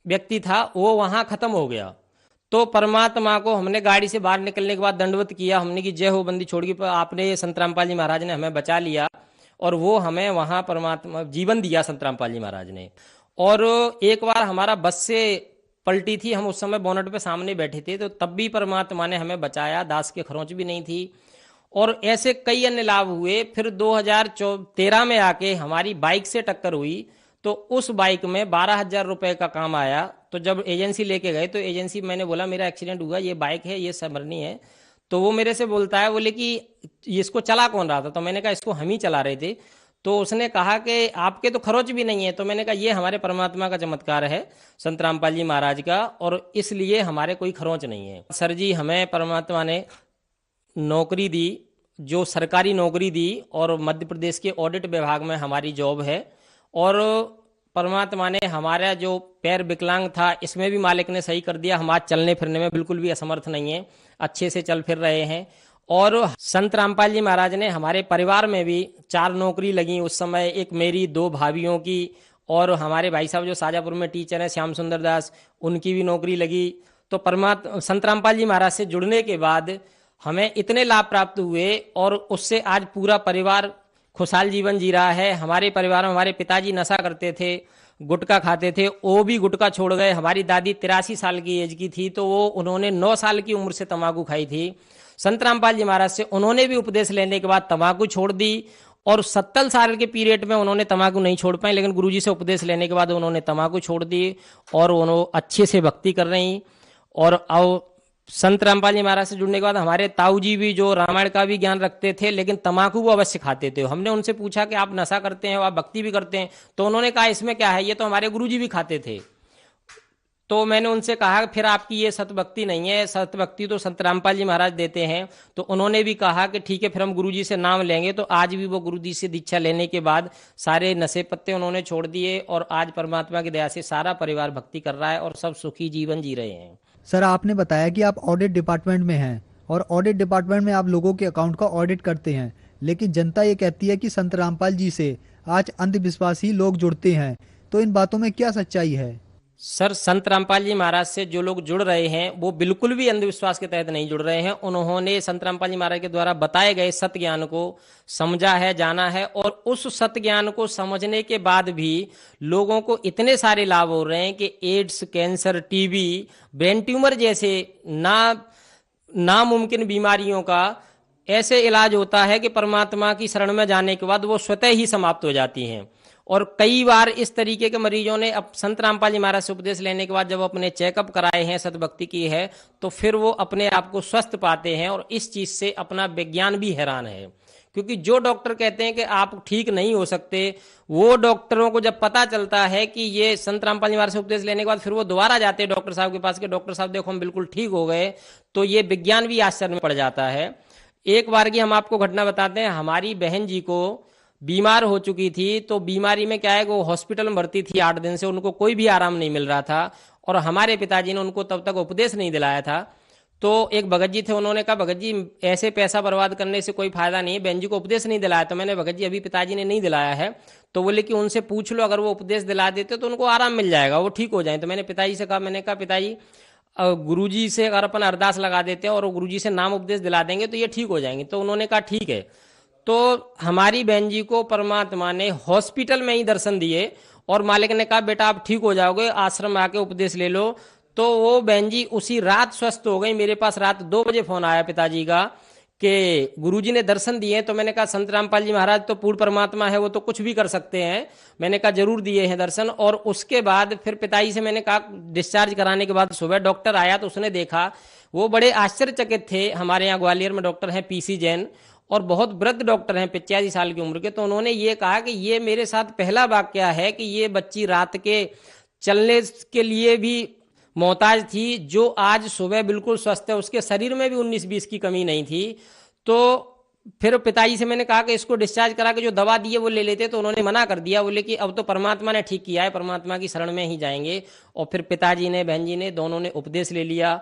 व्यक्ति था वो वहाँ खत्म हो गया। तो परमात्मा को हमने गाड़ी से बाहर निकलने के बाद दंडवत किया, हमने की जय हो बंदी छोड़गी, पर आपने संत रामपाल जी महाराज ने हमें बचा लिया और वो हमें वहाँ परमात्मा जीवन दिया संत रामपाल जी महाराज ने। और एक बार हमारा बस से पलटी थी, हम उस समय बोनट पे सामने बैठे थे, तो तब भी परमात्मा ने हमें बचाया, दास के खरोंच भी नहीं थी। और ऐसे कई अन्य लाभ हुए। फिर 2013 में आके हमारी बाइक से टक्कर हुई तो उस बाइक में 12,000 रुपए का काम आया। तो जब एजेंसी लेके गए तो एजेंसी, मैंने बोला मेरा एक्सीडेंट हुआ, ये बाइक है, ये समरनी है। तो वो मेरे से बोलता है, बोले कि इसको चला कौन रहा था। तो मैंने कहा इसको हम ही चला रहे थे। तो उसने कहा कि आपके तो खरोच भी नहीं है। तो मैंने कहा ये हमारे परमात्मा का चमत्कार है, संत रामपाल जी महाराज का, और इसलिए हमारे कोई खरोच नहीं है। सर जी हमें परमात्मा ने नौकरी दी, जो सरकारी नौकरी दी, और मध्य प्रदेश के ऑडिट विभाग में हमारी जॉब है। और परमात्मा ने हमारा जो पैर विकलांग था इसमें भी मालिक ने सही कर दिया। हम आज चलने फिरने में बिल्कुल भी असमर्थ नहीं है, अच्छे से चल फिर रहे हैं। और संत रामपाल जी महाराज ने हमारे परिवार में भी 4 नौकरी लगी उस समय, एक मेरी, 2 भाभियों की, और हमारे भाई साहब जो शाजापुर में टीचर हैं श्याम सुंदर दास, उनकी भी नौकरी लगी। तो संत रामपाल जी महाराज से जुड़ने के बाद हमें इतने लाभ प्राप्त हुए और उससे आज पूरा परिवार खुशहाल जीवन जी रहा है। हमारे परिवार में हमारे पिताजी नशा करते थे, गुटखा खाते थे, वो भी गुटखा छोड़ गए। हमारी दादी 83 साल की एज की थी, तो उन्होंने 9 साल की उम्र से तंबाकू खाई थी। संत रामपाल जी महाराज से उन्होंने भी उपदेश लेने के बाद तंबाकू छोड़ दी और 70 साल के पीरियड में उन्होंने तम्बाकू नहीं छोड़ पाए, लेकिन गुरुजी से उपदेश लेने के बाद उन्होंने तम्बाकू छोड़ दी और उन्होंने अच्छे से भक्ति कर रही। और अब संत रामपाल जी महाराज से जुड़ने के बाद हमारे ताऊ जी भी जो रामायण का भी ज्ञान रखते थे, लेकिन तम्बाकू वो अवश्य खाते थे। हमने उनसे पूछा कि आप नशा करते हैं, आप भक्ति भी करते हैं, तो उन्होंने कहा इसमें क्या है, ये तो हमारे गुरुजी भी खाते थे। तो मैंने उनसे कहा फिर आपकी ये सतभक्ति नहीं है, सतभक्ति तो संत रामपाल जी महाराज देते हैं। तो उन्होंने भी कहा कि ठीक है, फिर हम गुरुजी से नाम लेंगे। तो आज भी वो गुरुजी से दीक्षा लेने के बाद सारे नशे पत्ते उन्होंने छोड़ दिए और आज परमात्मा की दया से सारा परिवार भक्ति कर रहा है और सब सुखी जीवन जी रहे हैं। सर, आपने बताया कि आप ऑडिट डिपार्टमेंट में हैं और ऑडिट डिपार्टमेंट में आप लोगों के अकाउंट का ऑडिट करते हैं, लेकिन जनता ये कहती है कि संत रामपाल जी से आज अंधविश्वासी लोग जुड़ते हैं, तो इन बातों में क्या सच्चाई है? सर, संत रामपाल जी महाराज से जो लोग जुड़ रहे हैं वो बिल्कुल भी अंधविश्वास के तहत नहीं जुड़ रहे हैं। उन्होंने संत रामपाल जी महाराज के द्वारा बताए गए सत्य ज्ञान को समझा है, जाना है, और उस सत्य ज्ञान को समझने के बाद भी लोगों को इतने सारे लाभ हो रहे हैं कि AIDS, cancer, TB, brain tumour जैसे नामुमकिन बीमारियों का ऐसे इलाज होता है कि परमात्मा की शरण में जाने के बाद वो स्वतः ही समाप्त हो जाती हैं। और कई बार इस तरीके के मरीजों ने अब संत रामपाल जी महाराज से उपदेश लेने के बाद जब अपने चेकअप कराए हैं, सतभक्ति की है, तो फिर वो अपने आप को स्वस्थ पाते हैं। और इस चीज से अपना विज्ञान भी हैरान है, क्योंकि जो डॉक्टर कहते हैं कि आप ठीक नहीं हो सकते, वो डॉक्टरों को जब पता चलता है कि ये संत रामपाल जी महाराज से उपदेश लेने के बाद फिर वो दोबारा जाते हैं डॉक्टर साहब के पास कि डॉक्टर साहब देखो हम बिल्कुल ठीक हो गए, तो ये विज्ञान भी आश्चर्य में पड़ जाता है। एक बार की हम आपको घटना बताते हैं। हमारी बहन जी को बीमार हो चुकी थी, तो बीमारी में क्या है, वो हॉस्पिटल में भर्ती थी 8 दिन से, उनको कोई भी आराम नहीं मिल रहा था और हमारे पिताजी ने उनको तब तक उपदेश नहीं दिलाया था। तो एक भगत जी थे, उन्होंने कहा भगत जी ऐसे पैसा बर्बाद करने से कोई फायदा नहीं है, बहन जी को उपदेश नहीं दिलाया। तो मैंने भगत जी अभी पिताजी ने नहीं दिलाया है, तो बोले कि उनसे पूछ लो, अगर वो उपदेश दिला देते तो उनको आराम मिल जाएगा, वो ठीक हो जाए। तो मैंने पिताजी से कहा, मैंने कहा पिताजी गुरुजी से अगर अपन अरदास लगा देते हैं और गुरुजी से नाम उपदेश दिला देंगे तो ये ठीक हो जाएंगे। तो उन्होंने कहा ठीक है। तो हमारी बहन जी को परमात्मा ने हॉस्पिटल में ही दर्शन दिए और मालिक ने कहा बेटा आप ठीक हो जाओगे, आश्रम में आके उपदेश ले लो। तो वो बहन जी उसी रात स्वस्थ हो गई। मेरे पास रात 2 बजे फोन आया पिताजी का कि गुरुजी ने दर्शन दिए। तो मैंने कहा संत रामपाल जी महाराज तो पूर्ण परमात्मा है, वो तो कुछ भी कर सकते हैं। मैंने कहा जरूर दिए हैं दर्शन। और उसके बाद फिर पिताजी से मैंने कहा, डिस्चार्ज कराने के बाद सुबह डॉक्टर आया तो उसने देखा, वो बड़े आश्चर्यचकित थे। हमारे यहाँ ग्वालियर में डॉक्टर हैं पीसी जैन और बहुत वृद्ध डॉक्टर हैं, 85 साल की उम्र के। तो उन्होंने ये कहा कि ये मेरे साथ पहला वाकया है कि ये बच्ची रात के चलने के लिए भी मोहताज थी, जो आज सुबह बिल्कुल स्वस्थ है, उसके शरीर में भी 19-20 की कमी नहीं थी। तो फिर पिताजी से मैंने कहा कि इसको डिस्चार्ज करा के जो दवा दी है वो ले लेते, तो उन्होंने मना कर दिया। बोले कि अब तो परमात्मा ने ठीक किया है, परमात्मा की शरण में ही जाएंगे। और फिर पिताजी ने, बहन जी ने, दोनों ने उपदेश ले लिया।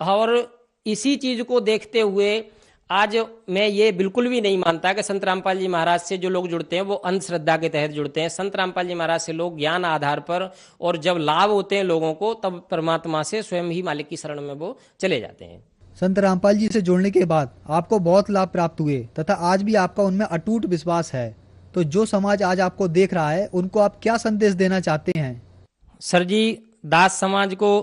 और इसी चीज को देखते हुए आज मैं ये बिल्कुल भी नहीं मानता कि संत रामपाल जी महाराज से जो लोग जुड़ते हैं वो अंधश्रद्धा के तहत जुड़ते हैं। संत रामपाल जी महाराज से लोग ज्ञान आधार पर, और जब लाभ होते हैं लोगों को, तब परमात्मा से स्वयं ही मालिक की शरण में वो चले जाते हैं। संत रामपाल जी से जुड़ने के बाद आपको बहुत लाभ प्राप्त हुए तथा आज भी आपका उनमें अटूट विश्वास है, तो जो समाज आज आपको देख रहा है उनको आप क्या संदेश देना चाहते हैं? सर जी, दास समाज को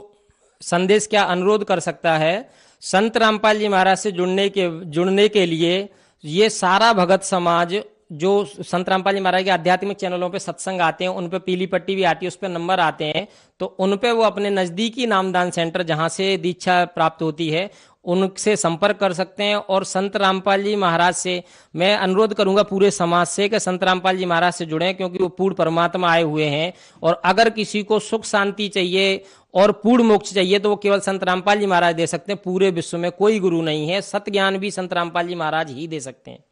संदेश क्या अनुरोध कर सकता है, संत रामपाल जी महाराज से जुड़ने के लिए ये सारा भगत समाज जो संत रामपाल जी महाराज के आध्यात्मिक चैनलों पे सत्संग आते हैं, उन पे पीली पट्टी भी आती है, उस पे नंबर आते हैं, तो उन पे वो अपने नजदीकी नामदान सेंटर जहां से दीक्षा प्राप्त होती है उनसे संपर्क कर सकते हैं। और संत रामपाल जी महाराज से मैं अनुरोध करूंगा पूरे समाज से कि संत रामपाल जी महाराज से जुड़ें, क्योंकि वो पूर्ण परमात्मा आए हुए हैं। और अगर किसी को सुख शांति चाहिए और पूर्ण मोक्ष चाहिए तो वो केवल संत रामपाल जी महाराज दे सकते हैं। पूरे विश्व में कोई गुरु नहीं है, सत्य ज्ञान भी संत रामपाल जी महाराज ही दे सकते हैं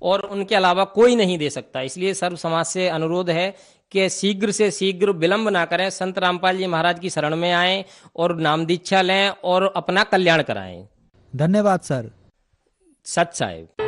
और उनके अलावा कोई नहीं दे सकता। इसलिए सर्व समाज से अनुरोध है कि शीघ्र से शीघ्र विलंब ना करें, संत रामपाल जी महाराज की शरण में आएं और नाम दीक्षा लें और अपना कल्याण कराएं। धन्यवाद सर। सच साहेब।